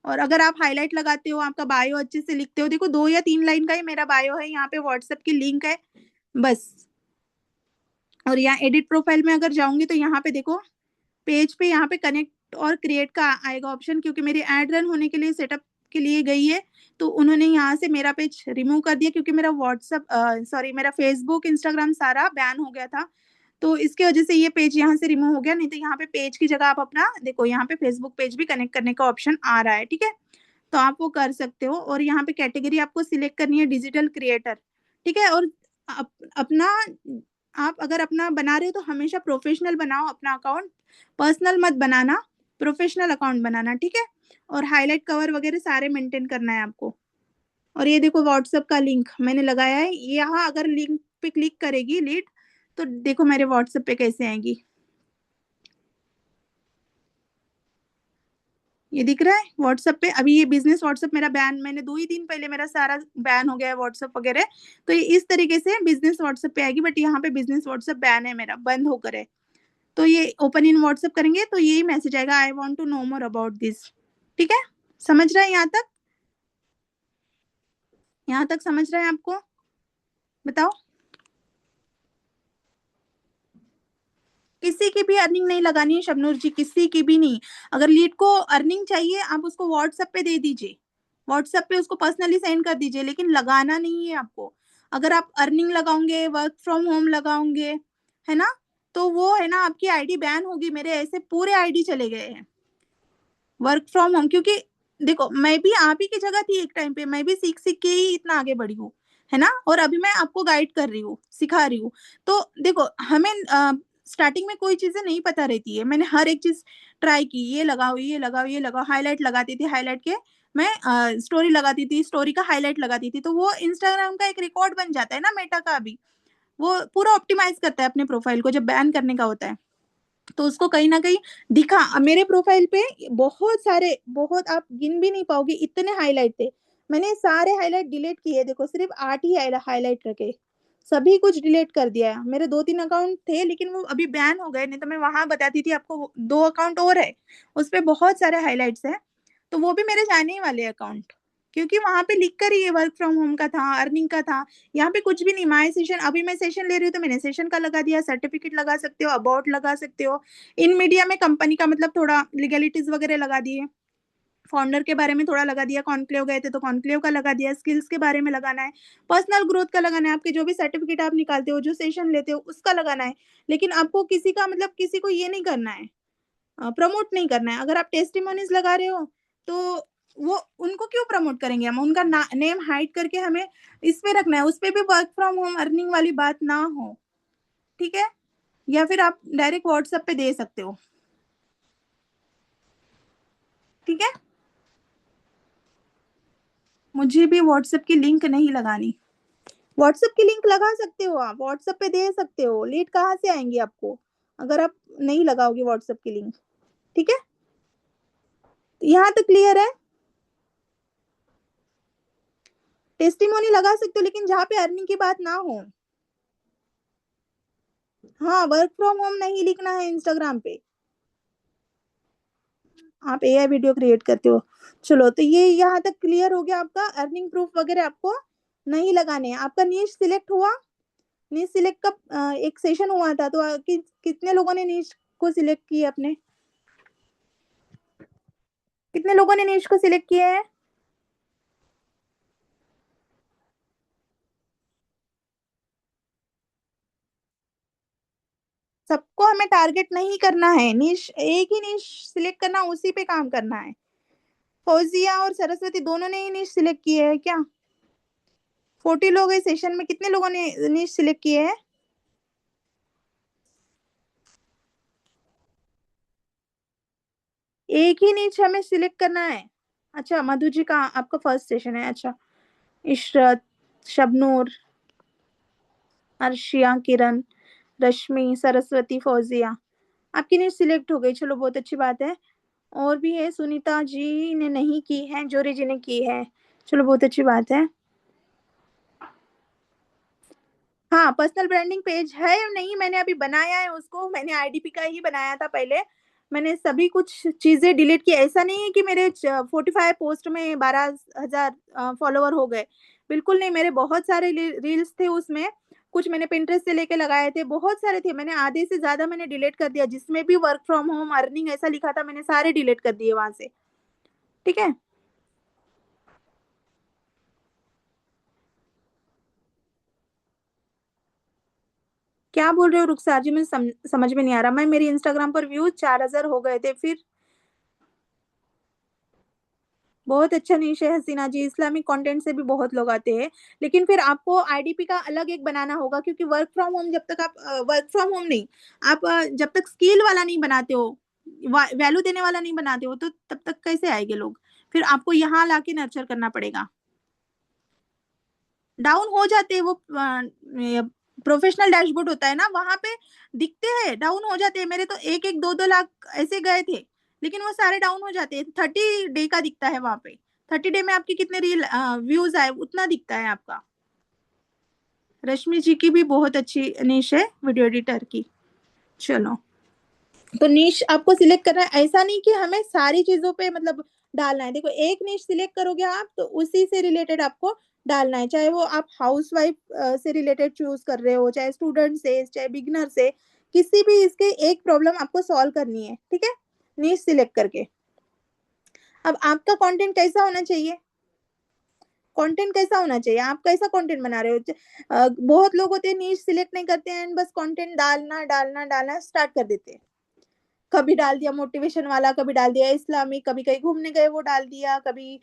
और अगर आप हाईलाइट लगाते हो, आपका बायो अच्छे से लिखते हो, देखो 2 या 3 लाइन का ही मेरा बायो है, यहाँ पे व्हाट्सएप की लिंक है बस। और यहाँ एडिट प्रोफाइल में अगर जाऊंगी तो यहाँ पे देखो पेज पे, यहाँ पे कनेक्ट और क्रिएट का आएगा ऑप्शन, क्योंकि मेरी एड रन होने के लिए सेटअप के लिए गई है तो उन्होंने यहाँ से मेरा पेज रिमूव कर दिया, क्योंकि मेरा व्हाट्सअप सॉरी मेरा फेसबुक इंस्टाग्राम सारा बैन हो गया था। तो इसके वजह से ये पेज यहाँ से रिमूव हो गया, नहीं तो यहाँ पे पेज की जगह आप अपना देखो, यहाँ पे फेसबुक पेज भी कनेक्ट करने का ऑप्शन आ रहा है, ठीक है। तो आप वो कर सकते हो। और यहाँ पे कैटेगरी आपको सिलेक्ट करनी है डिजिटल क्रिएटर, ठीक है। और अपना आप अगर अपना बना रहे हो तो हमेशा प्रोफेशनल बनाओ अपना अकाउंट, पर्सनल मत बनाना, प्रोफेशनल अकाउंट बनाना, ठीक है। और हाईलाइट कवर वगैरह सारे मेंटेन करना है आपको। और ये देखो व्हाट्सएप का लिंक मैंने लगाया है, यहाँ अगर लिंक पे क्लिक करेगी लीड तो देखो मेरे व्हाट्सएप पे कैसे आएगी, ये दिख रहा है व्हाट्सएप पे। अभी ये बिजनेस व्हाट्सएप मेरा बैन, मैंने 2 ही दिन पहले मेरा सारा बैन हो गया है व्हाट्सएप वगैरह। तो ये इस तरीके से बिजनेस व्हाट्सएप पे आएगी, बट यहाँ पे बिजनेस व्हाट्सएप बैन है मेरा, बंद होकर है। तो ये ओपन इन व्हाट्सएप करेंगे तो यही मैसेज आएगा, I want to know more about this, ठीक है। समझ रहे हैं यहाँ तक? यहाँ तक समझ रहे हैं आपको? बताओ। किसी की भी अर्निंग नहीं लगानी है शबनूर जी, किसी की भी नहीं। अगर लीड को अर्निंग चाहिए आप उसको व्हाट्सएप पे दे दीजिए, व्हाट्सएप पे उसको पर्सनली सेंड कर दीजिए, लेकिन लगाना नहीं है आपको। अगर आप अर्निंग लगाओगे, वर्क फ्रॉम होम लगाओगे, है ना, तो वो है ना आपकी आईडी बैन होगी। मेरे ऐसे पूरे आईडी चले गए हैं वर्क फ्रॉम होम, क्योंकि देखो मैं भी आप ही की जगह थी एक टाइम पे, मैं भी सीख सीख के ही इतना आगे बढ़ी हूँ। है ना? और अभी मैं आपको गाइड कर रही हूँ, सिखा रही हूँ। तो देखो हमें स्टार्टिंग में कोई चीज़ें नहीं पता रहती है। मैंने हर एक चीज़ ट्राई की, ये लगाओ, ये लगाओ, ये लगाओ, हाइलाइट लगाती थी, हाइलाइट के मैं स्टोरी लगाती थी, स्टोरी का हाइलाइट लगाती थी। तो वो इंस्टाग्राम का एक रिकॉर्ड बन जाता है ना मेटा का अभी। वो पूरा ऑप्टिमाइज़ करता है अपने प्रोफाइल को जब बैन करने का होता है। तो उसको कहीं न कहीं दिखा मेरे प्रोफ़ाइल पे बहुत सारे बहुत आप गिन भी नहीं पाओगे इतने हाइलाइट थे। मैंने सारे हाइलाइट डिलीट किए देखो सिर्फ़ 8 ही हाइलाइट रखे। सभी कुछ डिलीट कर दिया है। मेरे 2-3 अकाउंट थे लेकिन वो अभी बैन हो गए नहीं तो मैं वहाँ बताती थी आपको वो 2 अकाउंट और है। उसपे बहुत सारे हाइलाइट्स हैं। तो वो भी मेरे जाने ही वाले अकाउंट। क्योंकि वहाँ पे लिख कर ही ये वर्क फ्रॉम होम का था, अर्निंग का था। यहाँ पे कुछ भी नहीं माय सेशन अभी मैं सेशन ले रही हूँ तो मैंने सेशन का लगा दिया, सर्टिफ़िकेट लगा सकते हो, अबाउट लगा सकते हो। इन मीडिया में कंपनी का मतलब थोड़ा लीगैलिटीज़ वगैरह लगा दिए। फाउंडर के बारे में थोड़ा लगा दिया, कॉन्क्लेव गए थे तो कॉन्क्लेव का लगा दिया, स्किल्स के बारे में लगाना है, पर्सनल ग्रोथ का लगाना है, आपके जो भी सर्टिफ़िकेट आप निकालते हो, जो सेशन लेते हो उसका लगाना है। लेकिन आपको किसी का मतलब किसी को ये नहीं करना है प्रमोट नहीं करना है। अगर आप टेस्टिमोनीज़ लगा रहे हो, तो वो उनको क्यों प्रमोट करेंगे हम? उनका ना नेम हाइड करके हमें इस पे रखना है, उसपे भी वर्क फ्रॉम होम अर्निंग वाली बात ना हो, ठीक है? या फिर आप डायरेक्ट व्हाट्सएप पे दे सकते हो, ठीक है? मुझे भी व्हाट्सएप की लिंक नहीं लगानी। व्हाट्सएप की लिंक लगा सकते हो आप, व्हाट्सएप पे दे सकते हो, लीड कहाँ से आएँगी आपको, अगर आप नहीं लगाओगे व्हाट्सएप की लिंक, ठीक है? यहाँ तक क्लियर है? टेस्टिमोनी लगा सकते हो लेकिन जहाँ पे अर्निंग की बात ना हो। हाँ, वर्क फ्रॉम होम नहीं लिखना है इंस्टाग्राम पे। आप एआई वीडियो क्रिएट करते हो। चलो तो ये यहाँ तक क्लियर हो गया आपका अर्निंग प्रूफ वगैरह आपको नहीं लगाने हैं। आपका नीश सिलेक्ट हुआ? नीश सिलेक्ट का एक सेशन हुआ था तो कितने लोगों ने नीश को सिलेक्ट किया अपने? कितने लोगों ने नीश को सिलेक्ट किया है? सबको हमें टारगेट नहीं करना है, नीश एक ही नीश सिलेक्ट करना, उसी पे काम करना है। फौजिया और सरस्वती दोनों ने ही नीश सिलेक्ट किए हैं क्या? 40 लोग इस सेशन में कितने लोगों ने नीश सिलेक्ट किए हैं? एक ही नीच हमें सिलेक्ट करना है। अच्छा, मधु जी का आपका फर्स्ट सेशन है, अच्छा। इशरत, शबनूर, अर्शिया, किरण, रश्मि, सरस्वती, फौजिया। आपकी नीच सिलेक्ट हो गई, चलो बहुत अच्छी बात है। और भी है, सुनीता जी ने नहीं की है, जोरी जी ने की है। चलो बहुत अच्छी बात है। हाँ, पर्सनल ब्रांडिंग पेज है या नहीं मैंने अभी बनाया है उसको, मैंने आईडीपी का ही बनाया था पहले। मैंने सभी कुछ चीज़ें डिलीट की, ऐसा नहीं है कि मेरे 45 पोस्ट में 12,000 फॉलोवर हो गए। बिल्कुल नहीं, मेरे बहुत सारे रील्स थे उसमें, कुछ मैंने पिंटरेस्ट से लेके लगाए थे, बहुत सारे थे। मैंने आधे से ज़्यादा मैंने डिलीट कर दिया, जिसमें भी वर्क फ्रॉम होम अर्निंग ऐसा लिखा था, मैंने सारे डिलीट कर दिए वहाँ से, ठीक है? क्या बोल रहे हो रुखसार जी? मुझे समझ में नहीं आ रहा। मेरी इंस्टाग्राम पर व्यूज़ 4,000 हो गए थे, फिर बहुत अच्छा निश है हसीना जी, इस्लामिक कंटेंट से भी बहुत लोग आते हैं। लेकिन फिर आपको आईडीपी का अलग एक बनाना होगा क्योंकि वर्क फ्रॉम होम जब तक आप वर्क फ्रॉम होम नहीं, आप जब तक स्किल वाला नहीं बनाते हो, वैल्यू देने वाला नहीं बनाते हो, तो तब तक कैसे आएँगे लोग? फिर आपको यहाँ लाके नर्चर करना पड़ेगा। डाउन हो जाते हैं वो प्रोफेशनल डैशबोर्ड होता है ना, वहाँ पे दिखते हैं, डाउन हो जाते हैं। मेरे तो 1-1 2-2 लाख ऐसे गए थे, लेकिन वो सारे डाउन हो जाते हैं। 30 डे का दिखता है वहाँ पे। 30 डे में आपके कितने व्यूज़ आए उतना दिखता है आपका। रश्मि जी की भी बहुत अच्छी निश है वीडियो एडिटर की। चलो। तो नीश आपको सिलेक्ट करना है, ऐसा नहीं कि हमें सारी चीज़ों पे मतलब डालना है। देखो एक नीश सिलेक्ट करोगे आप तो उसी से रिलेटेड आपको डालना है। चाहे वो आप हाउसवाइफ से रिलेटेड चूज़ कर रहे हो, चाहे स्टूडेंट से, चाहे बिगिनर से, किसी भी इसके एक प्रॉब्लम आपको सॉल्व करनी है, ठीक है? नीश सिलेक्ट करके। अब आपका कंटेंट कैसा होना चाहिए? कंटेंट कैसा होना चाहिए? आप कैसा कंटेंट बना रहे हो? बहुत लोग होते हैं नीश सिलेक्ट नहीं करते हैं एंड बस कंटेंट डालना, डालना, डालना स्टार्ट कर देते हैं। कभी डाल दिया मोटिवेशन वाला, कभी डाल दिया इस्लामिक, कभी कहीं घूमने गए वो डाल दिया, कभी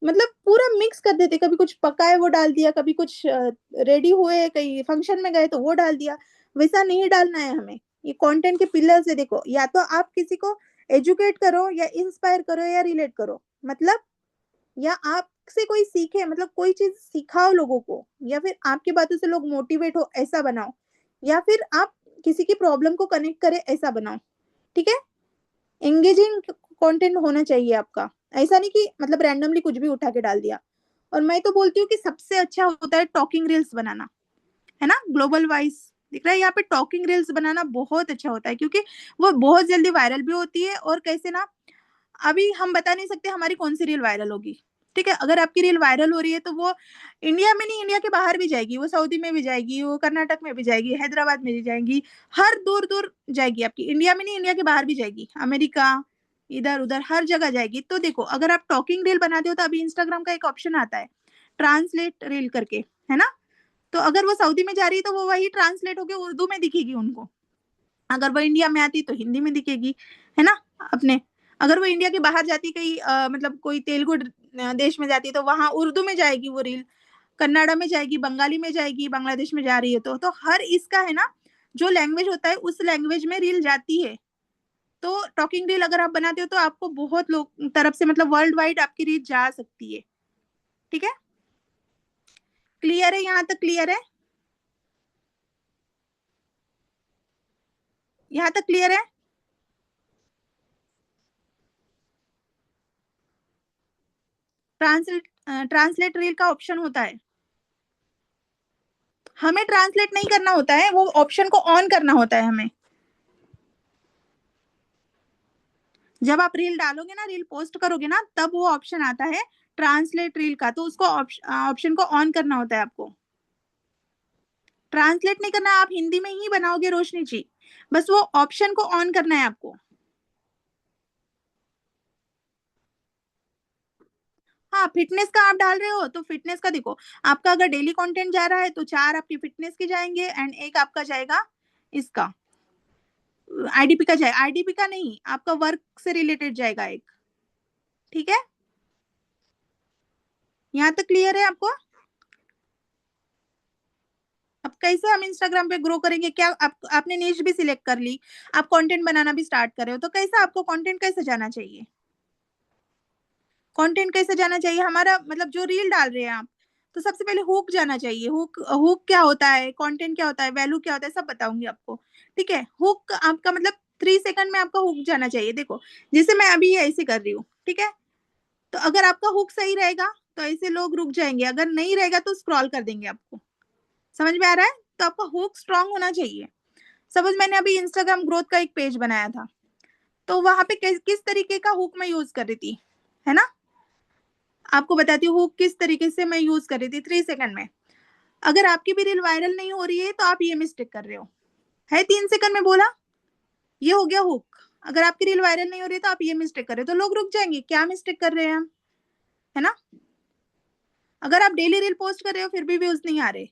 मतलब पूरा मिक्स कर देते, कभी कुछ पका है वो डाल दिया, कभी कुछ रेडी हुए कहीं फंक्शन में गए तो वो डाल दिया। वैसा नहीं डालना है हमें। ये कंटेंट के पिलर्स है, देखो, या तो आप किसी को एजुकेट करो या इंस्पायर करो या रिलेट करो, मतलब, या आपसे कोई सीखे, मतलब कोई चीज सिखाओ लोगों को, या फिर आपकी बातों से लोग मोटिवेट हो ऐसा बनाओ, या फिर आप किसी की प्रॉब्लम को कनेक्ट करे ऐसा बनाओ। ठीक है। एंगेजिंग कंटेंट होना चाहिए आपका। ऐसा नहीं कि मतलब रैंडमली कुछ भी उठा के डाल दिया। और मैं तो बोलती हूँ कि सबसे अच्छा होता है टॉकिंग रील्स बनाना, है ना, ग्लोबल वाइज दिख रहा है यहाँ पे, टॉकिंग रील्स बनाना बहुत अच्छा होता है, क्योंकि वो बहुत जल्दी वायरल भी होती है। और कैसे ना, अभी हम बता नहीं सकते हमारी कौन सी रील वायरल होगी। ठीक है, अगर आपकी रील वायरल हो रही है तो वो इंडिया में नहीं, इंडिया के बाहर भी जाएगी, वो सऊदी में भी जाएगी, वो कर्नाटक में भी जाएगी, हैदराबाद में भी जाएगी, हर दूर दूर जाएगी आपकी, इंडिया में नहीं इंडिया के बाहर भी जाएगी, अमेरिका, इधर उधर हर जगह जाएगी। तो देखो, अगर आप टॉकिंग रील बनाते हो तो अभी इंस्टाग्राम का एक ऑप्शन आता है ट्रांसलेट रील करके, है ना। तो अगर वो सऊदी में जा रही है तो वो वही ट्रांसलेट होके उर्दू में दिखेगी उनको, अगर वो इंडिया में आती तो हिंदी में दिखेगी, है ना, अपने। अगर वो इंडिया के बाहर जाती कहीं मतलब कोई तेलुगु देश में जाती तो वहां उर्दू में जाएगी वो रील, कन्नाडा में जाएगी, बंगाली में जाएगी, बांग्लादेश में जा रही है तो हर इसका है ना, जो लैंग्वेज होता है उस लैंग्वेज में रील जाती है। तो टॉकिंग रील अगर आप बनाते हो तो आपको बहुत लोग तरफ से, मतलब वर्ल्ड वाइड आपकी रील जा सकती है। ठीक है। क्लियर है, यहाँ तक क्लियर है? यहाँ तक क्लियर है? ट्रांसलेट ट्रांसलेट रील का ऑप्शन होता है। हमें ट्रांसलेट नहीं करना होता है, वो ऑप्शन को ऑन करना होता है हमें। जब आप रील डालोगे ना, रील पोस्ट करोगे ना, तब वो ऑप्शन आता है ट्रांसलेट रील का, तो उसको ऑप्शन को ऑन करना होता है आपको। ट्रांसलेट नहीं करना, आप हिंदी में ही बनाओगे रोशनी जी, बस वो ऑप्शन को ऑन करना है आपको। हाँ, फिटनेस का आप डाल रहे हो तो फिटनेस का देखो, आपका अगर डेली कंटेंट जा रहा है तो 4 आपकी फिटनेस के जाएंगे एंड एक आपका जाएगा इसका, आईडीपी का जाएगा, आईडीपी का नहीं, आपका वर्क से रिलेटेड जाएगा एक। ठीक है। यहाँ तक क्लियर है आपको? अब कैसे हम इंस्टाग्राम पे ग्रो करेंगे, क्या आपने नीश भी सिलेक्ट कर ली, आप कंटेंट बनाना भी स्टार्ट कर रहे हो, तो कैसा आपको कंटेंट कैसे जाना चाहिए? कंटेंट कैसे जाना चाहिए हमारा, मतलब जो रील डाल रहे हैं आप, तो सबसे पहले हुक जाना चाहिए। हुक, हुक क्या होता है, कंटेंट क्या होता है, वैल्यू क्या होता है, सब बताऊंगी आपको। ठीक है। हुक आपका मतलब 3 सेकंड में आपका हुक जाना चाहिए। देखो, जैसे मैं अभी ऐसे कर रही हूँ, ठीक है, तो अगर आपका हुक सही रहेगा तो ऐसे लोग रुक जाएंगे, अगर नहीं रहेगा तो स्क्रॉल कर देंगे आपको। समझ में आ रहा है? तो आपका हुक स्ट्रांग होना चाहिए। सपोज मैंने अभी इंस्टाग्राम ग्रोथ का एक पेज बनाया था, तो वहां पे किस तरीके का हुक मैं यूज कर रही थी, है ना, आपको बताती हूँ हुक किस तरीके से मैं यूज कर रही थी 3 सेकंड में। अगर आपकी भी रील वायरल नहीं हो रही है तो आप ये मिस्टेक कर रहे हो, है 3 सेकंड में बोला, ये हो गया हुक। अगर आपकी रील वायरल नहीं हो रही है तो आप ये मिस्टेक कर रहे हो, तो लोग रुक जाएंगे, क्या मिस्टेक कर रहे हैं हम, है ना। अगर आप डेली रील पोस्ट कर रहे हो फिर भी व्यूज नहीं आ रहे,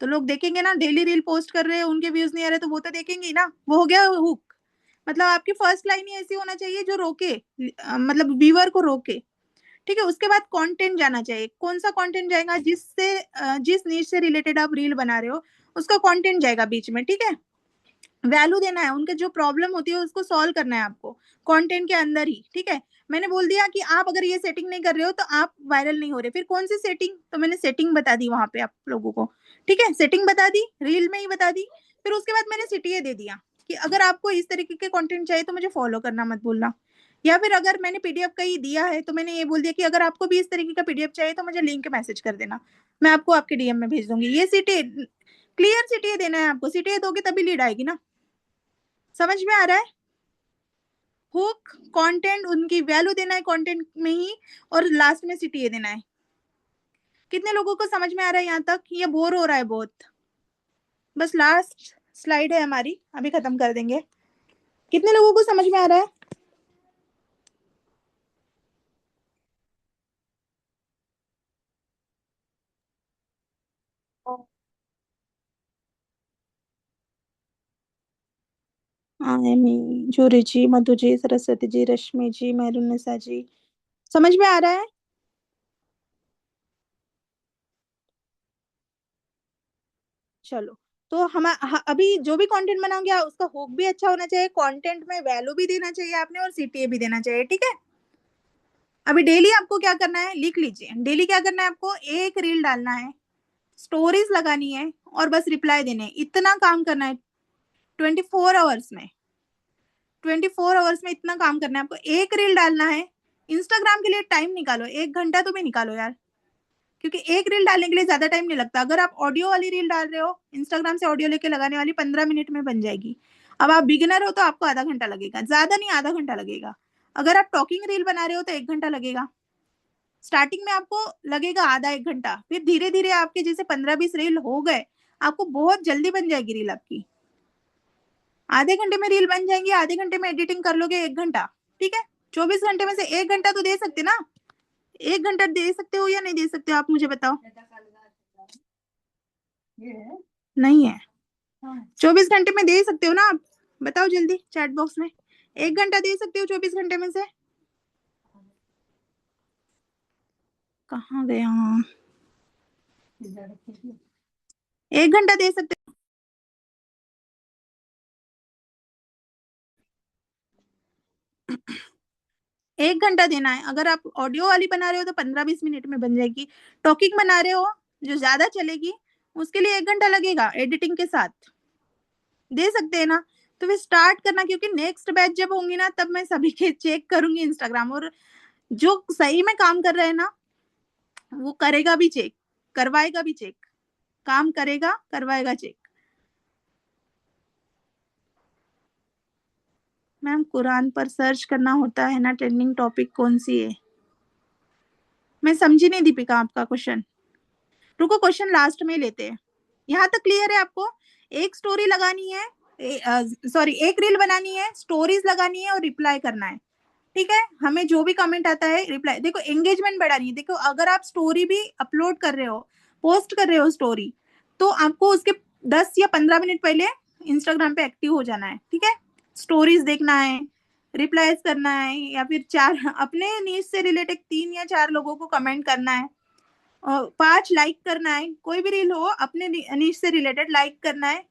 तो लोग देखेंगे ना, डेली रील पोस्ट कर रहे हैं उनके व्यूज नहीं आ रहे, तो वो तो देखेंगे ही ना, वो हो गया हुक। मतलब आपकी फर्स्ट लाइन ही ऐसी होना चाहिए जो रोके, मतलब व्यूअर को रोके। ठीक है। उसके बाद कंटेंट जाना चाहिए, कौन सा कंटेंट जाएगा, जिससे जिस नीच से रिलेटेड आप रील बना रहे हो उसका कंटेंट जाएगा बीच में। ठीक है। वैल्यू देना है, उनके जो प्रॉब्लम होती है उसको सॉल्व करना है आपको कंटेंट के अंदर ही। ठीक है। मैंने बोल दिया कि आप अगर ये सेटिंग नहीं कर रहे हो तो आप वायरल नहीं हो रहे, फिर कौन सी सेटिंग, तो मैंने सेटिंग बता दी वहां पे आप लोगों को। ठीक है, सेटिंग बता दी, रील में ही बता दी। फिर उसके बाद मैंने सीटीए दे दिया कि अगर आपको इस तरीके के कंटेंट चाहिए तो मुझे फॉलो करना मत भूलना। या फिर अगर मैंने पीडीएफ का ही दिया है तो मैंने ये बोल दिया कि अगर आपको भी इस तरीके का पीडीएफ चाहिए तो मुझे लिंक मैसेज कर देना, मैं आपको आपके डीएम में भेज दूंगी। ये सीटीए, क्लियर सीटीए देना है आपको, सीटीए दोगे तभी लीड आएगी ना। समझ में आ रहा है? हुक, कंटेंट, उनकी वैल्यू देना है कंटेंट में ही, और लास्ट में सीटीए देना है। कितने लोगों को समझ में आ रहा है यहाँ तक, ये बोर हो रहा है बहुत? बस लास्ट स्लाइड है हमारी, अभी खत्म कर देंगे। कितने लोगों को समझ में आ रहा है? आयमी, जूरी जी, मधु जी, सरस्वती जी, रश्मि जी, मेहरुन्निसा जी, समझ में आ रहा है? चलो, तो अभी जो भी कंटेंट बनाओगे उसका हुक भी अच्छा होना चाहिए, कंटेंट में वैल्यू भी देना चाहिए आपने और सीटीए भी देना चाहिए, ठीक है। अभी डेली आपको क्या करना है, लिख लीजिए। डेली क्या करना है आपको, एक रील डालना है, स्टोरीज लगानी है और बस रिप्लाई देने हैं। इतना काम करना है 24 आवर्स में। 24 आवर्स में इतना काम करना है आपको। एक रील डालना है, इंस्टाग्राम के लिए टाइम निकालो, 1 घंटा तो भी निकालो यार, क्योंकि एक रील डालने के लिए ज्यादा टाइम नहीं लगता। अगर आप ऑडियो वाली रील डाल रहे हो, इंस्टाग्राम से ऑडियो लेके लगाने वाली 15 मिनट में बन जाएगी। अब आप बिगिनर हो तो आपको आधा घंटा लगेगा, ज्यादा नहीं, आधा घंटा लगेगा। अगर आप टॉकिंग रील बना रहे हो तो 1 घंटा लगेगा। स्टार्टिंग में आपको लगेगा आधा 1 घंटा, फिर धीरे धीरे आपके जैसे 15-20 रील हो गए, आपको बहुत जल्दी बन जाएगी रील आपकी। आधे घंटे में रील बन जाएंगी, आधे घंटे में एडिटिंग कर लोगे 1 घंटा, ठीक है। 24 घंटे में से 1 घंटा तो दे सकते ना। 1 घंटा दे सकते हो या नहीं दे सकते हो, आप मुझे बताओ। नहीं है, 24 घंटे में दे सकते हो ना आप, बताओ जल्दी चैट बॉक्स में। 1 घंटा दे सकते हो 24 घंटे में से? कहाँ गया? 1 घंटा दे सकते हो? 1 घंटा देना है। अगर आप ऑडियो वाली बना रहे हो तो 15-20 मिनट में बन जाएगी। टॉकिंग बना रहे हो जो ज्यादा चलेगी, उसके लिए 1 घंटा लगेगा एडिटिंग के साथ। दे सकते हैं ना। तो फिर स्टार्ट करना, क्योंकि नेक्स्ट बैच जब होंगी ना तब मैं सभी के चेक करूंगी इंस्टाग्राम, और जो सही में काम कर रहे हैं ना वो करेगा भी चेक, करवाएगा भी चेक, काम करेगा करवाएगा चेक। मैम कुरान पर सर्च करना होता है ना, ट्रेंडिंग टॉपिक कौन सी है? मैं समझी नहीं दीपिका आपका क्वेश्चन। रुको, क्वेश्चन लास्ट में लेते हैं। यहाँ तक क्लियर है आपको? एक स्टोरी लगानी है, सॉरी एक रील बनानी है, स्टोरीज लगानी है और रिप्लाई करना है, ठीक है। हमें जो भी कमेंट आता है रिप्लाई, देखो एंगेजमेंट बढ़ानी है। देखो अगर आप स्टोरी भी अपलोड कर रहे हो, पोस्ट कर रहे हो स्टोरी, तो आपको उसके 10 या 15 मिनट पहले इंस्टाग्राम पे एक्टिव हो जाना है, ठीक है। स्टोरीज देखना है, रिप्लाईज करना है, या फिर चार अपने नीड से रिलेटेड 3 या 4 लोगों को कमेंट करना है, और 5 लाइक करना है। कोई भी रील हो अपने नीड से रिलेटेड लाइक करना है,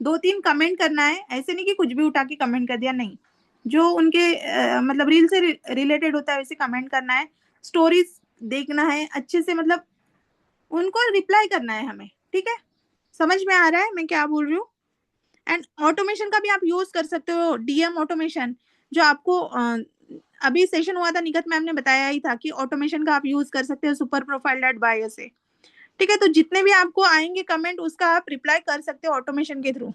2-3 कमेंट करना है। ऐसे नहीं कि कुछ भी उठा के कमेंट कर दिया, नहीं। जो उनके मतलब रील से रिलेटेड होता है वैसे कमेंट करना है। स्टोरीज देखना है अच्छे से, मतलब उनको रिप्लाई करना है हमें, ठीक है। समझ में आ रहा है मैं क्या बोल रही हूँ? एंड ऑटोमेशन का भी आप यूज कर सकते हो, डीएम ऑटोमेशन, जो आपको अभी सेशन हुआ था, निकत मैम ने बताया ही था कि ऑटोमेशन का आप यूज कर सकते हो सुपर प्रोफाइल डॉट बायो से, ठीक है। तो जितने भी आपको आएंगे कमेंट उसका आप रिप्लाई कर सकते हो ऑटोमेशन के थ्रू।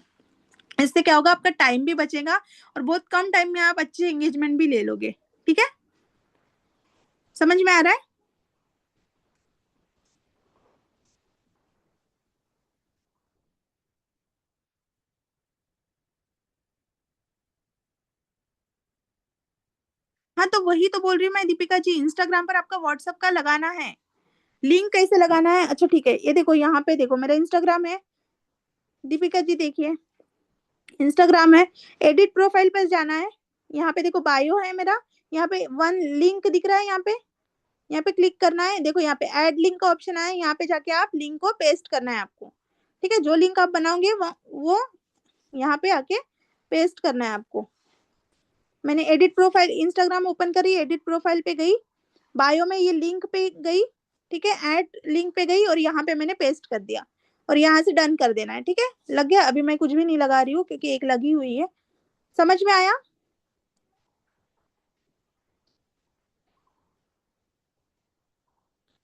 इससे क्या होगा, आपका टाइम भी बचेगा और बहुत कम टाइम में आप अच्छे एंगेजमेंट भी ले लोगे, ठीक है। समझ में आ रहा है? हाँ, तो वही तो बोल रही हूँ मैं दीपिका जी, इंस्टाग्राम पर आपका व्हाट्सएप का लगाना है। लिंक कैसे लगाना है? अच्छा ठीक है, ये देखो यहाँ पे देखो मेरा इंस्टाग्राम है, दीपिका जी देखिए इंस्टाग्राम है। एडिट प्रोफाइल पर जाना है, यहाँ पे देखो बायो है मेरा, यहाँ पे वन लिंक दिख रहा है, यहाँ पे क्लिक करना है। देखो यहाँ पे ऐड लिंक का ऑप्शन आया है, यहाँ पे जाके आप लिंक को पेस्ट करना है आपको, ठीक है। जो लिंक आप बनाओगे वो यहाँ पे आके पेस्ट करना है आपको। मैंने एडिट प्रोफाइल इंस्टाग्राम ओपन करी, एडिट प्रोफाइल पे गई, बायो में ये लिंक पे गई, ठीक है, ऐड लिंक पे गई और यहाँ पे मैंने पेस्ट कर दिया, और यहाँ से डन कर देना है, ठीक है। लग गया? अभी मैं कुछ भी नहीं लगा रही हूँ क्योंकि एक लगी हुई है। समझ में आया?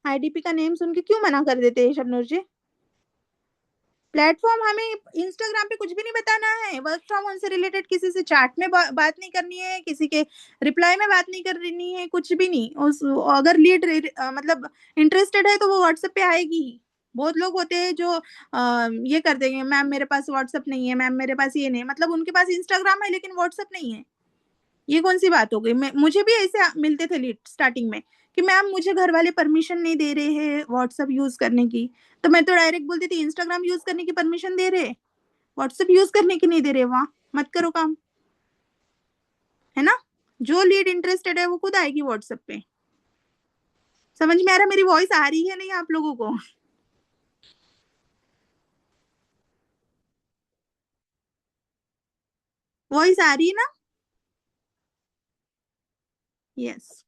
आईडीपी का नेम सुन के क्यों मना कर देते हैं शबनूर जी? प्लेटफॉर्म हमें इंस्टाग्राम पे कुछ भी नहीं बताना है। वर्क फ्रॉम होम से रिलेटेड किसी से चैट में बात नहीं करनी है, किसी के रिप्लाई में बात नहीं करनी है, कुछ भी नहीं। उस अगर लीड मतलब इंटरेस्टेड है तो वो व्हाट्सएप पे आएगी ही। बहुत लोग होते हैं जो ये कर देंगे, मैम मेरे पास व्हाट्सएप नहीं है, मैम मेरे पास ये नहीं, मतलब उनके पास इंस्टाग्राम है लेकिन व्हाट्सएप नहीं है। ये कौन सी बात हो गई? मैं मुझे भी ऐसे मिलते थे लीड स्टार्टिंग में कि मैम मुझे घर वाले परमिशन नहीं दे रहे हैं व्हाट्सएप यूज करने की। तो मैं तो डायरेक्ट बोलती थी इंस्टाग्राम यूज करने की परमिशन दे रहे, व्हाट्सएप यूज करने की नहीं दे रहे, वहां मत करो काम, है ना। जो लीड इंटरेस्टेड है वो खुद आएगी व्हाट्सएप पे। समझ में आ रहा है? मेरी वॉइस आ रही है नहीं आप लोगों को? वॉइस आ रही है ना? यस।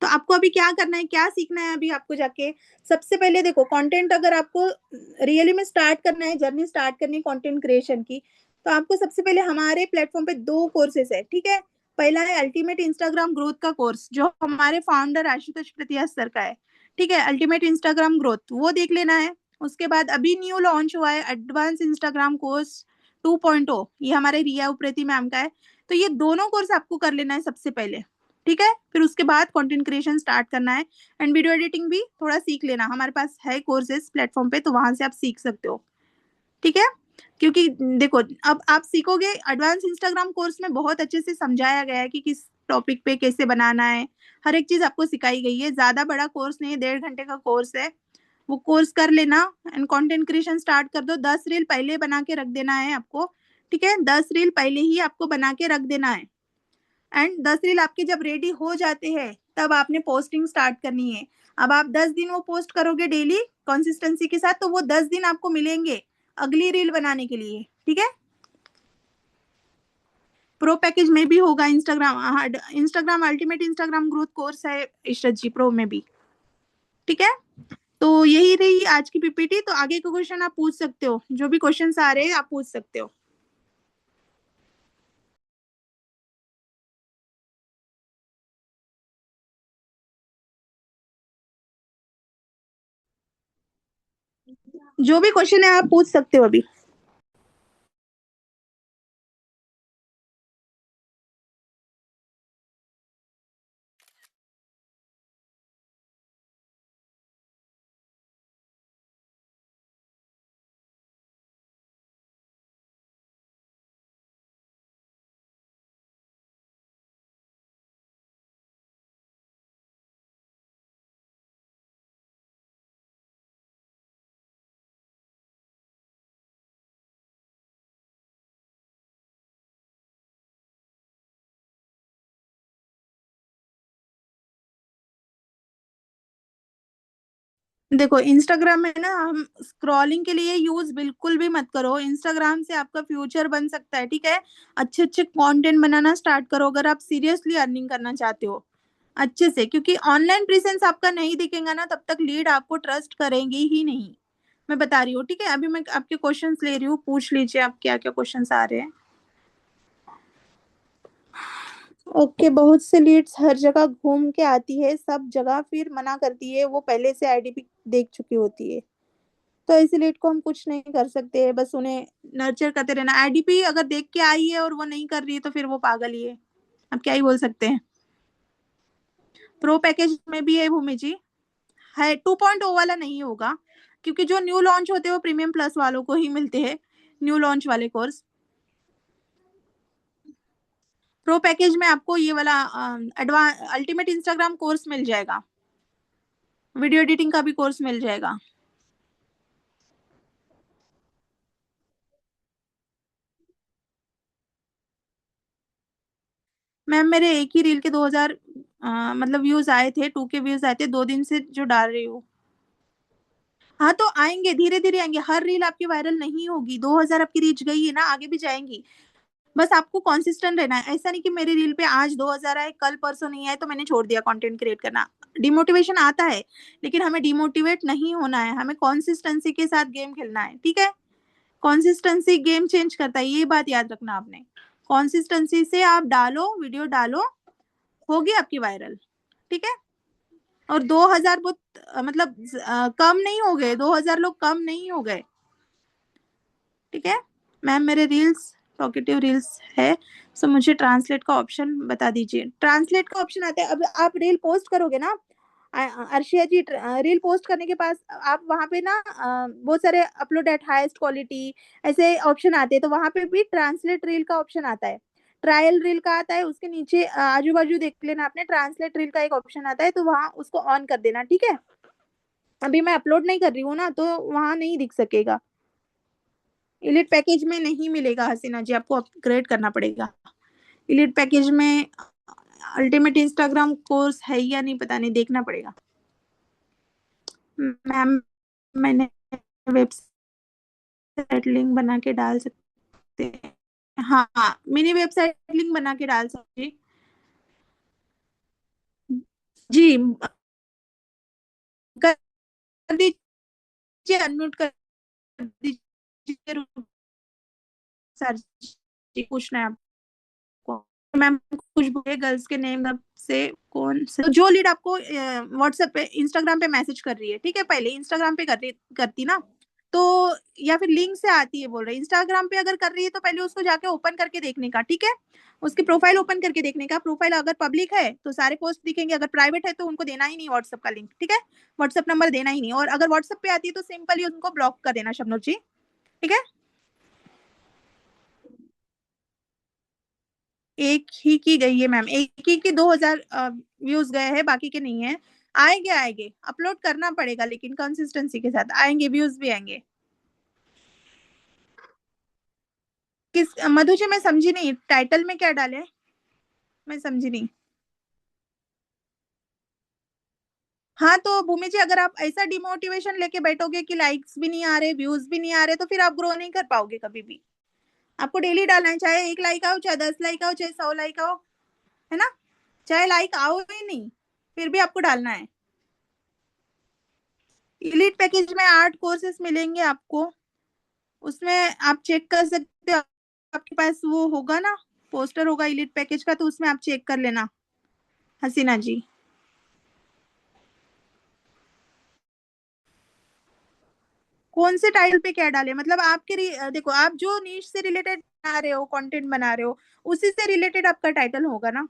तो आपको अभी क्या करना है, क्या सीखना है अभी आपको जाके? सबसे पहले देखो, कंटेंट अगर आपको रियली में स्टार्ट करना है, जर्नी स्टार्ट करनी है कंटेंट क्रिएशन की, तो आपको सबसे पहले हमारे प्लेटफॉर्म पे दो कोर्सेज है, ठीक है। पहला है अल्टीमेट इंस्टाग्राम ग्रोथ का कोर्स, जो हमारे फाउंडर आशुतोष प्रतियास सर का है, ठीक है। अल्टीमेट इंस्टाग्राम ग्रोथ वो देख लेना है। उसके बाद अभी न्यू लॉन्च हुआ है एडवांस इंस्टाग्राम कोर्स 2.0, ये हमारे रिया उप्रेती मैम का है। तो ये दोनों कोर्स आपको कर लेना है सबसे पहले, ठीक है। फिर उसके बाद कंटेंट क्रिएशन स्टार्ट करना है। एंड वीडियो एडिटिंग भी थोड़ा सीख लेना, हमारे पास है कोर्सेज प्लेटफॉर्म पे, तो वहां से आप सीख सकते हो, ठीक है। क्योंकि देखो, अब आप सीखोगे, एडवांस इंस्टाग्राम कोर्स में बहुत अच्छे से समझाया गया है कि किस टॉपिक पे कैसे बनाना है, हर एक चीज आपको सिखाई गई है। ज्यादा बड़ा कोर्स नहीं है, 1.5 घंटे का कोर्स है। वो कोर्स कर लेना एंड कंटेंट क्रिएशन स्टार्ट कर दो। 10 रील पहले बना के रख देना है आपको, ठीक है। 10 रील पहले ही आपको बना के रख देना है। एंड 10 रील आपके जब रेडी हो जाते हैं, तब आपने पोस्टिंग स्टार्ट करनी है। अब आप 10 दिन वो पोस्ट करोगे डेली कंसिस्टेंसी के साथ, तो वो 10 दिन आपको मिलेंगे अगली रील बनाने के लिए, ठीक है। प्रो पैकेज में भी होगा Instagram, Instagram ultimate Instagram growth course है इशरत जी, प्रो में भी, ठीक है। तो यही रही आज की पीपीटी। तो आगे का क्वेश्चन आप पूछ सकते हो, जो भी क्वेश्चन आ रहे हैं आप पूछ सकते हो। जो भी क्वेश्चन है आप पूछ सकते हो अभी। देखो, इंस्टाग्राम में ना, हम स्क्रॉलिंग के लिए यूज बिल्कुल भी मत करो। इंस्टाग्राम से आपका फ्यूचर बन सकता है, ठीक है। अच्छे अच्छे कंटेंट बनाना स्टार्ट करो अगर आप सीरियसली अर्निंग करना चाहते हो अच्छे से, क्योंकि ऑनलाइन प्रेजेंस आपका नहीं दिखेगा ना, तब तक लीड आपको ट्रस्ट करेंगे ही नहीं। मैं बता रही हूँ, ठीक है। अभी मैं आपके क्वेश्चंस ले रही हूँ, पूछ लीजिए आप क्या क्या क्वेश्चंस आ रहे हैं। ओके, बहुत से लीड्स हर जगह घूम के आती है, सब जगह फिर मना करती है, वो पहले से आईडीपी देख चुकी होती है। तो ऐसे लेट को हम कुछ नहीं कर सकते, बस उन्हें नर्चर करते रहना। आईडीपी अगर देख के आई है और वो नहीं कर रही है, तो फिर वो पागल ही है, अब क्या ही बोल सकते हैं। प्रो पैकेज में भी है भूमि जी, है। 2.0 वाला नहीं होगा, क्योंकि जो न्यू लॉन्च होते हैं वो प्रीमियम प्लस वालों को ही मिलते हैं, न्यू लॉन्च वाले कोर्स। प्रो पैकेज में आपको ये वाला एडवांस अल्टीमेट इंस्टाग्राम कोर्स मिल जाएगा, वीडियो एडिटिंग का भी कोर्स मिल जाएगा। मैम, मेरे एक ही रील के 2,000 मतलब व्यूज आए थे, 2K व्यूज आए थे 2 दिन से जो डाल रही हूँ। हाँ, तो आएंगे, धीरे धीरे आएंगे। हर रील आपकी वायरल नहीं होगी। 2,000 आपकी रीच गई है ना, आगे भी जाएंगी। बस आपको कॉन्सिस्टेंट रहना है। ऐसा नहीं कि मेरी रील पे आज 2,000 आए, कल परसों नहीं आए तो मैंने छोड़ दिया कंटेंट क्रिएट करना। डिमोटिवेशन आता है, लेकिन हमें डिमोटिवेट नहीं होना है, हमें कॉन्सिस्टेंसी के साथ गेम खेलना है, ठीक है। कॉन्सिस्टेंसी गेम चेंज करता है, ये बात याद रखना आपने। कॉन्सिस्टेंसी से आप डालो, वीडियो डालो, होगी आपकी वायरल, ठीक है। और 2,000 बहुत मतलब कम नहीं हो गए, 2,000 लोग कम नहीं हो गए, ठीक है। मैम, मेरे रील्स टॉकेटिव रील्स है, सो मुझे ट्रांसलेट का ऑप्शन बता दीजिए। ट्रांसलेट का ऑप्शन आता है, अब आप रील पोस्ट करोगे ना अर्शिया जी, रील पोस्ट करने के पास आप वहां पे ना बहुत सारे अपलोड एट हाईएस्ट क्वालिटी ऐसे ऑप्शन आते हैं, तो वहां पे भी ट्रांसलेट रील का ऑप्शन आता है। ट्रायल रील का आता है, उसके नीचे आजू बाजू देख लेना आपने, ट्रांसलेट रील का एक ऑप्शन आता है, तो वहां उसको ऑन कर देना, ठीक है। अभी मैं अपलोड नहीं कर रही हूँ ना, तो वहां नहीं दिख सकेगा। इलिट पैकेज में नहीं मिलेगा हसीना जी, आपको अपग्रेड करना पड़ेगा। इलिट पैकेज में अल्टीमेट इंस्टाग्राम कोर्स है या नहीं पता नहीं, देखना पड़ेगा। मैम, मैंने वेबसाइट लिंक बना के डाल सकते हैं? हाँ, मिनी वेबसाइट लिंक बना के डाल सकते। जी, कर दीजिए, अनम्यूट कर दीजिए सर जी, पूछना है आपको। मैम कुछ बोले गर्ल्स के नेम से कौन से, तो जो लीड आपको व्हाट्सएप पे इंस्टाग्राम पे मैसेज कर रही है, ठीक है, पहले इंस्टाग्राम पे करती ना, तो या फिर लिंक से आती है बोल रहे, इंस्टाग्राम पे अगर कर रही है तो पहले उसको जाके ओपन करके देखने का, ठीक है, उसकी प्रोफाइल ओपन करके देखने का। प्रोफाइल अगर पब्लिक है तो सारे पोस्ट दिखेंगे, अगर प्राइवेट है तो उनको देना ही नहीं व्हाट्सएप का लिंक, ठीक है, व्हाट्सएप नंबर देना ही नहीं, और अगर व्हाट्सएप पे आती है तो सिंपली उनको ब्लॉक कर देना शबनूर जी, ठीक है। एक ही की गई है मैम, एक ही की 2,000 व्यूज गए हैं, बाकी के नहीं है। आएंगे आएंगे, अपलोड करना पड़ेगा लेकिन कंसिस्टेंसी के साथ आएंगे, व्यूज भी आएंगे। किस मधु जी, मैं समझी नहीं, टाइटल में क्या डाले, मैं समझी नहीं। हाँ तो भूमि जी, अगर आप ऐसा डिमोटिवेशन लेके बैठोगे कि लाइक्स भी नहीं आ रहे, व्यूज भी नहीं आ रहे, तो फिर आप ग्रो नहीं कर पाओगे कभी भी। आपको डेली डालना है, चाहे 1 लाइक आओ, चाहे 10 लाइक आओ, चाहे 100 लाइक आओ, है ना, चाहे लाइक आओ ही नहीं, फिर भी आपको डालना है। इलीट पैकेज में 8 कोर्सेस मिलेंगे आपको, उसमें आप चेक कर सकते हो, आपके पास वो होगा ना, पोस्टर होगा इलीट पैकेज का, तो उसमें आप चेक कर लेना हसीना जी। कौन से टाइटल पे क्या डाले, मतलब आपके देखो, आप जो नीश से रिलेटेड बना रहे हो, कंटेंट बना रहे हो, उसी से रिलेटेड आपका टाइटल होगा ना,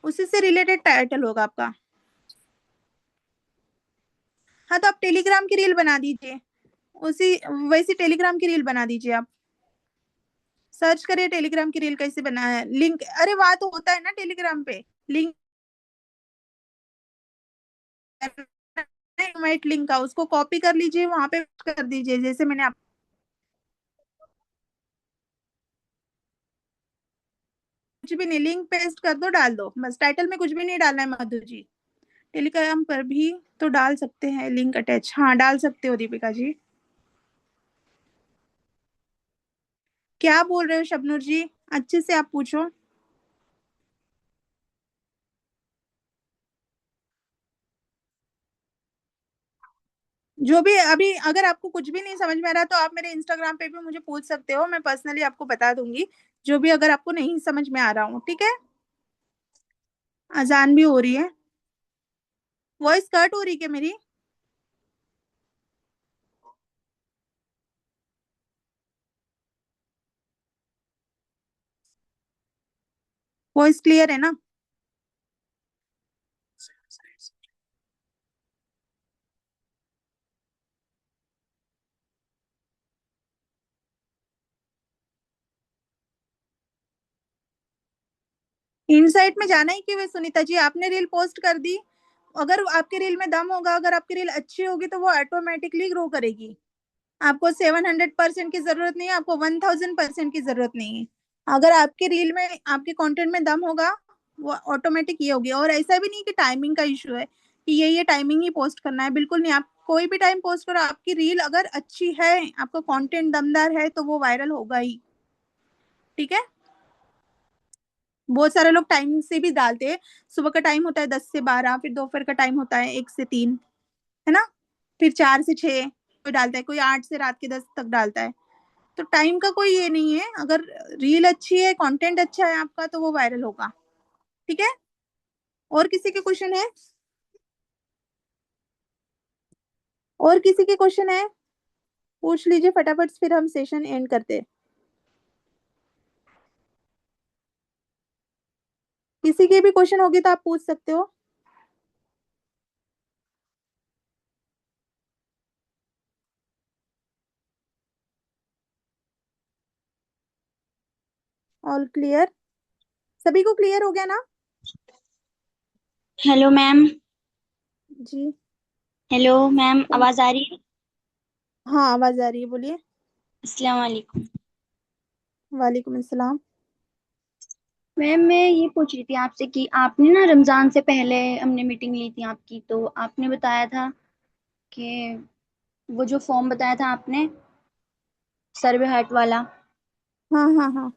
उसी से रिलेटेड टाइटल होगा आपका। हाँ तो आप टेलीग्राम की रील बना दीजिए, उसी वैसी टेलीग्राम की रील बना दीजिए आप। सर्च करिए टेलीग्राम की रील कैसे बना है, लिंक, अरे वहां तो होता है ना टेलीग्राम पे लिंक, इनवाइट लिंक का, उसको कॉपी कर लीजिए, वहां पे कर दीजिए, जैसे मैंने आप, कुछ भी नहीं, लिंक पेस्ट कर दो, डाल दो बस, टाइटल में कुछ भी नहीं डालना है मधु जी। टेलीग्राम पर भी तो डाल सकते हैं लिंक अटैच, हाँ डाल सकते हो दीपिका जी। क्या बोल रहे हो शबनूर जी, अच्छे से आप पूछो। जो भी अभी, अगर आपको कुछ भी नहीं समझ में आ रहा तो आप मेरे इंस्टाग्राम पे भी मुझे पूछ सकते हो, मैं पर्सनली आपको बता दूंगी, जो भी अगर आपको नहीं समझ में आ रहा हूँ, ठीक है। अजान भी हो रही है, वॉइस कट हो रही है क्या मेरी, वॉइस क्लियर है ना। इनसाइट में जाना ही क्यों है सुनीता जी, आपने रील पोस्ट कर दी, अगर आपके रील में दम होगा, अगर आपकी रील अच्छी होगी तो वो ऑटोमेटिकली ग्रो करेगी। आपको 700% की जरूरत नहीं है, आपको 1000% की जरूरत नहीं है। अगर आपके रील में, आपके कंटेंट में दम होगा, वो ऑटोमेटिक ये होगी। और ऐसा भी नहीं कि टाइमिंग का इशू है कि ये टाइमिंग ही पोस्ट करना है, बिल्कुल नहीं, आप कोई भी टाइम पोस्ट करो, आपकी रील अगर अच्छी है, आपका कंटेंट दमदार है, तो वो वायरल होगा ही, ठीक है। बहुत सारे लोग टाइम से भी डालते हैं, सुबह का टाइम होता है 10 से 12, फिर दोपहर का टाइम होता है 1 से 3, है ना, फिर 4 से 6, कोई डालता है, कोई 8 से रात के 10 तक डालता है। तो टाइम का कोई ये नहीं है, अगर रील अच्छी है, कंटेंट अच्छा है आपका, तो वो वायरल होगा, ठीक है। और किसी के क्वेश्चन है, और किसी के क्वेश्चन है, पूछ लीजिए फटाफट, फिर हम सेशन एंड करते हैं। किसी के भी क्वेश्चन होगी तो आप पूछ सकते हो। ऑल क्लियर, सभी को क्लियर हो गया ना। Hello ma'am. जी, हेलो मैम, आवाज आ रही है? हाँ आवाज आ रही है, बोलिए। अस्सलाम वालेकुम। वालेकुम अस्सलाम। मैम मैं ये पूछ रही थी आपसे कि आपने ना रमजान से पहले हमने मीटिंग ली थी आपकी, तो आपने बताया था कि वो जो फॉर्म बताया था आपने, सर्वे हट वाला। हाँ हाँ हाँ।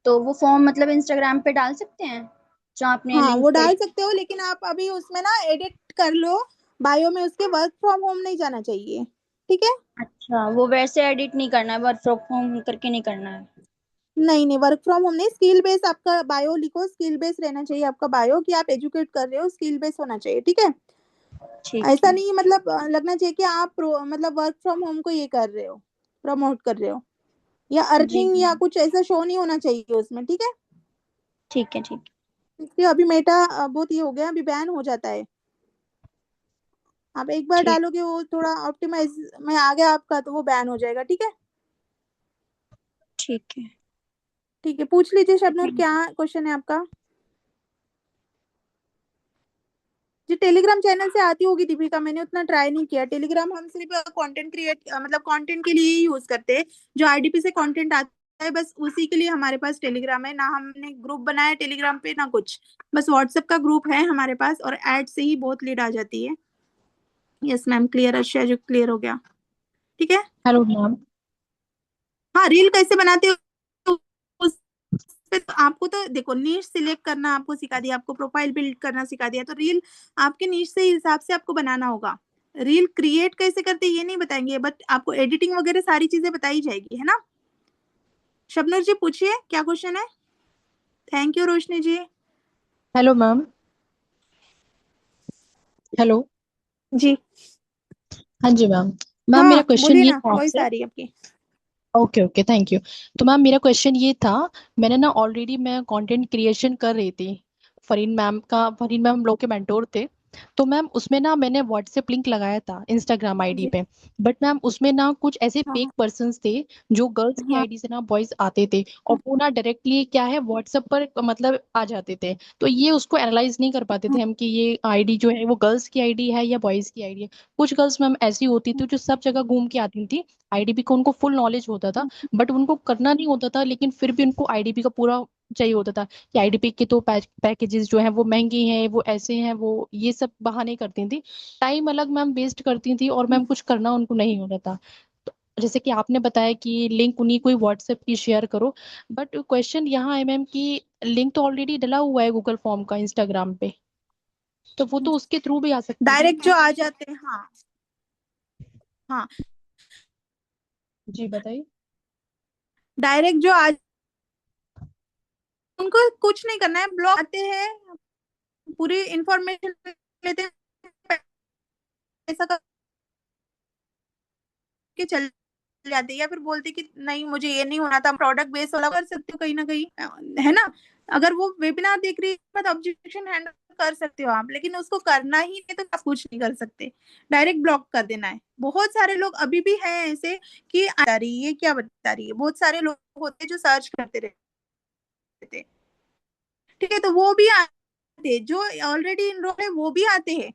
तो वो फॉर्म मतलब इंस्टाग्राम पे डाल सकते हैं जो आपने हाँ लिंक वो डाल भेज। सकते हो, लेकिन आप अभी उसमें ना एडिट कर लो, बायो में उसके वर्क फ्रॉम होम नहीं जाना चाहिए, ठीक है। अच्छा, वो वैसे एडिट नहीं करना है, वर्क फ्रॉम होम करके नहीं करना है। नहीं नहीं, वर्क फ्रॉम होम नहीं, स्किल बेस आपका बायो लिखो, स्किल बेस रहना चाहिए आपका बायो, कि आप एजुकेट कर रहे हो, स्किल बेस होना चाहिए, ठीक है। ठीक ऐसा है। नहीं मतलब लगना चाहिए कि आप मतलब वर्क फ्रॉम होम को ये कर रहे हो, प्रमोट कर रहे हो, या जी अर्निंग या जी। कुछ ऐसा शो नहीं होना चाहिए उसमें, ठीक है। ठीक है ठीक क्योंकि अभी मेटा बहुत ये हो गया, अभी बैन हो जाता है। आप एक बार ठीक। डालोगे वो थोड़ा ऑप्टिमाइज में आ गया आपका, तो वो बैन हो जाएगा, ठीक है। ठीक है। ठीक है, पूछ लीजिए शबनूर, थैंक क्या यू। क्वेश्चन है आपका। जी टेलीग्राम चैनल से आती होगी दीपिका, मैंने उतना ट्राई नहीं किया टेलीग्राम, हम सिर्फ कंटेंट क्रिएट मतलब कंटेंट के लिए ही यूज करते हैं, जो आईडीपी से कंटेंट आता है बस उसी के लिए हमारे पास टेलीग्राम है, ना हमने ग्रुप बनाया टेलीग्राम पे ना कुछ, बस व्हाट्सएप का ग्रुप है हमारे पास, और ऐड से ही बहुत लीड आ जाती है। यस मैम, क्लियर, अच्छा जो क्लियर हो गया, ठीक है। Hello ma'am. हाँ रील कैसे बनाते हो उस पे, तो आपको तो देखो नीश सिलेक्ट करना आपको सिखा दिया, आपको प्रोफाइल बिल्ड करना सिखा दिया, तो रील आपके नीश से हिसाब से आपको बनाना होगा। रील क्रिएट कैसे करते हैं ये नहीं बताएंगे, बट आपको एडिटिंग वगैरह सारी चीजें बताई जाएगी, है ना। शबनूर जी पूछिए क्या क्वेश्चन है। Thank you Roshni ji. Hello ma'am. Hello. जी हाँ जी मैम। मैम मेरा हाँ क्वेश्चन बोलिए ये ना, था वॉइस आपसे। आ रही है आपकी। Okay okay, thank you. तो मैम मेरा क्वेश्चन ये था, मैंने ना ऑलरेडी मैं कंटेंट क्रिएशन कर रही थी, फरीन मैम हम लोग के मेंटोर थे। तो मैम उसमें ना मैंने व्हाट्सएप लिंक लगाया था इंस्टाग्राम आईडी जी पे। बट मैम उसमें ना कुछ ऐसे हाँ फेक हाँ पर्सन्स थे जो गर्ल्स की हाँ आईडी से ना बॉयज आते थे, और हाँ वो ना डायरेक्टली क्या है व्हाट्सएप पर मतलब आ जाते थे। तो ये उसको एनालाइज नहीं कर पाते हाँ थे हम कि ये आईडी जो है वो गर्ल्स की आईडी है या बॉयज की आईडी है। कुछ गर्ल्स मैम ऐसी होती थी जो सब जगह घूम के आती थी, आईडीपी का उनको फुल नॉलेज होता था, बट उनको करना नहीं होता था, लेकिन फिर भी उनको आईडीपी का पूरा चाहिए होता था कि आईडीपी के तो पैकेजेस जो हैं वो महंगे हैं, वो ऐसे हैं, वो ये सब बहाने करती थी। टाइम अलग मैम वेस्ट करती थी, और मैम कुछ करना उनको नहीं होता था। तो जैसे कि आपने बताया कि लिंक उन्हीं को व्हाट्सएप की शेयर करो, बट क्वेश्चन यहाँ है मैम कि लिंक तो ऑलरेडी डला हुआ है गूगल फॉर्म का इंस्टाग्राम पे, तो वो तो उसके थ्रू भी आ सकते हैं। डायरेक्ट जो आ जाते हैं, हाँ हाँ, जी बताइए। डायरेक्ट जो आ, उनको कुछ नहीं करना है, ब्लॉग आते हैं, पूरी इंफॉर्मेशन लेते हैं, पैसा के चल जाते हैं, या फिर बोलते कि नहीं मुझे ये नहीं होना था, प्रोडक्ट बेस वाला कर सकते हो कहीं ना कहीं, है ना। अगर वो वेबिनार देख रही है तो ऑब्जेक्शन हैंडल कर सकते हो आप, लेकिन उसको करना ही नहीं तो आप कुछ नहीं कर सकते, डायरेक्ट ब्लॉक कर देना है। बहुत सारे लोग अभी भी हैं ऐसे कि आ रही है क्या बता रही है, बहुत सारे लोग होते हैं जो सर्च करते रहते हैं, ठीक है, तो वो भी आते हैं, जो ऑलरेडी इनरोल है वो भी आते हैं,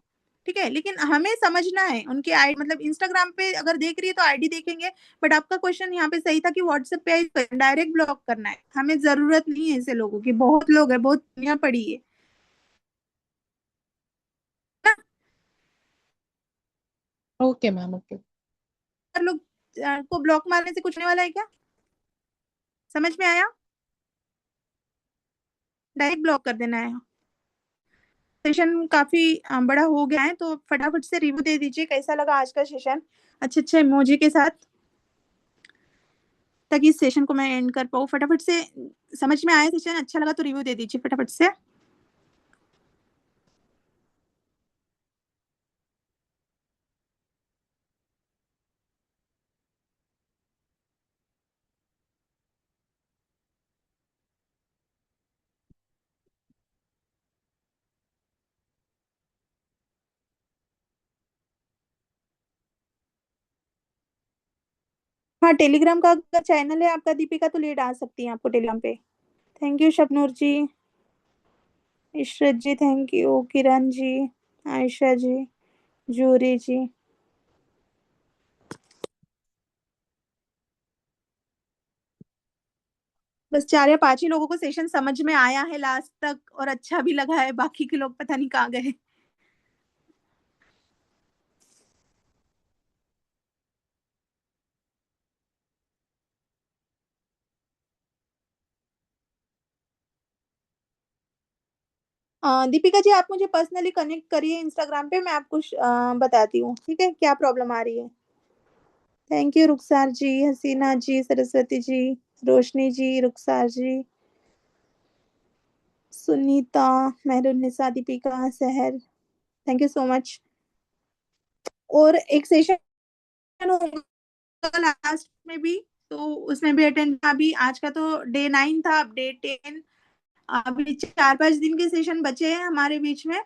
ठीक है, लेकिन हमें समझना है उनकी आई मतलब इंस्टाग्राम पे अगर देख रही है तो आईडी देखेंगे, बट आपका क्वेश्चन यहाँ पे सही था कि व्हाट्सएप पे डायरेक्ट ब्लॉक करना है, हमें जरूरत नहीं है ऐसे लोगों की, बहुत लोग है, बहुत दुनिया पड़ी है ना। Okay ma'am, okay. हर लोग को ब्लॉक मारने से कुछ होने वाला है क्या, समझ में आया। डायरेक्ट ब्लॉक कर देना है। सेशन काफी बड़ा हो गया है, तो फटाफट से रिव्यू दे दीजिए कैसा लगा आज का सेशन, अच्छे अच्छे इमोजी के साथ, ताकि इस सेशन को मैं एंड कर पाऊँ फटाफट से। समझ में आया सेशन, अच्छा लगा तो रिव्यू दे दीजिए फटाफट से। हाँ टेलीग्राम का अगर चैनल है आपका दीपिका तो लीड आ सकती है आपको टेलीग्राम पे। Thank you Shabnoor ji, Ishrat ji, thank you Kiran ji, Ayesha ji, Juri ji. बस 4 या 5 ही लोगों को सेशन समझ में आया है लास्ट तक, और अच्छा भी लगा है, बाकी के लोग पता नहीं कहाँ गए। दीपिका जी, आप मुझे पर्सनली कनेक्ट करिए इंस्टाग्राम पे, मैं आपको बताती हूँ, ठीक है, क्या प्रॉब्लम आ रही है। थैंक यू रुखसार जी, हसीना जी, सरस्वती जी, रोशनी जी, रुखसार जी, सुनीता, मेहरुन्निसा, दीपिका, सहर, थैंक यू सो मच। और एक सेशन होगा लास्ट में भी, तो उसमें भी अटेंड, अभी आज का तो डे 9 था, अब डे 10, अभी 4-5 दिन के सेशन बचे हैं हमारे बीच में।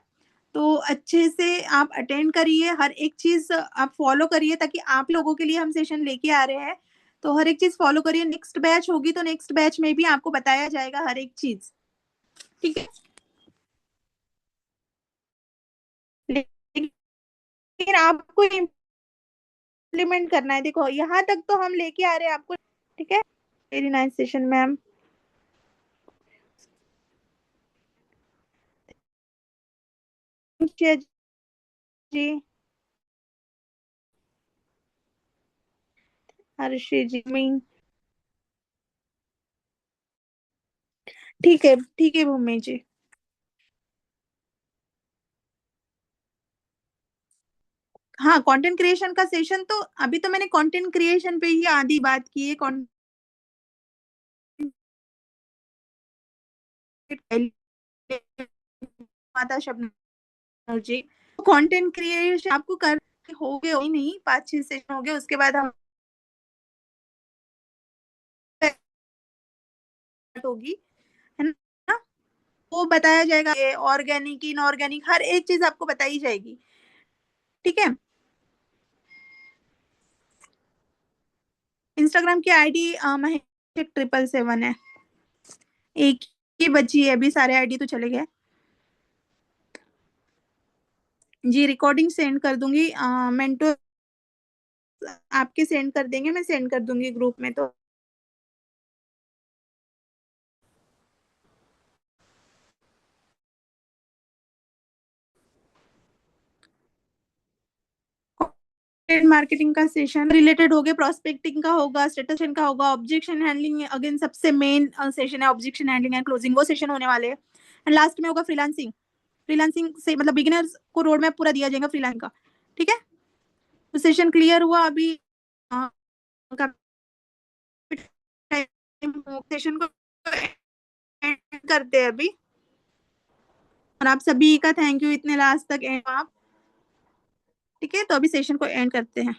तो अच्छे से आप अटेंड करिए, हर एक चीज आप फॉलो करिए, ताकि आप लोगों के लिए हम सेशन लेके आ रहे हैं, तो हर एक चीज फॉलो करिए। नेक्स्ट बैच होगी तो नेक्स्ट बैच में भी आपको बताया जाएगा हर एक चीज, ठीक है। लेकिन आपको इम्प्लीमेंट करना है, देखो यहाँ तक तो हम लेके आ रहे हैं आपको, ठीक है। Very nice session ma'am. जी, हर्षी जी, मीन, ठीक है भूमि जी। हाँ, कंटेंट क्रिएशन का सेशन तो अभी तो मैंने कंटेंट क्रिएशन पे ही आधी बात की है। माता शबनम जी, कंटेंट क्रिएशन आपको कर हो गए, हो ही नहीं, 5-6 सेशन हो गए, उसके बाद हम होगी, है ना, वो बताया जाएगा, ऑर्गेनिक इनऑर्गेनिक हर एक चीज आपको बताई जाएगी, ठीक है। इंस्टाग्राम की आईडी महेश 777 है, एक ही बची है अभी, सारे आईडी तो चले गए। जी, रिकॉर्डिंग सेंड कर दूंगी, मेंटोर आपके सेंड कर देंगे, मैं सेंड कर दूंगी ग्रुप में। तो मार्केटिंग का सेशन रिलेटेड हो गया, प्रोस्पेक्टिंग का होगा, स्टेटस का होगा, ऑब्जेक्शन हैंडलिंग अगेन सबसे मेन सेशन है, ऑब्जेक्शन हैंडलिंग एंड क्लोजिंग, वो सेशन होने वाले हैं। एंड लास्ट में होगा फ्रीलांसिंग, फ्रीलांसिंग से मतलब बिगिनर्स को रोड मैप पूरा दिया जाएगा फ्रीलांसिंग का, ठीक है। तो सेशन क्लियर हुआ अभी, सेशन को एंड करते हैं अभी, और आप सभी का थैंक यू इतने लास्ट तक आप, ठीक है। तो अभी सेशन को एंड करते हैं।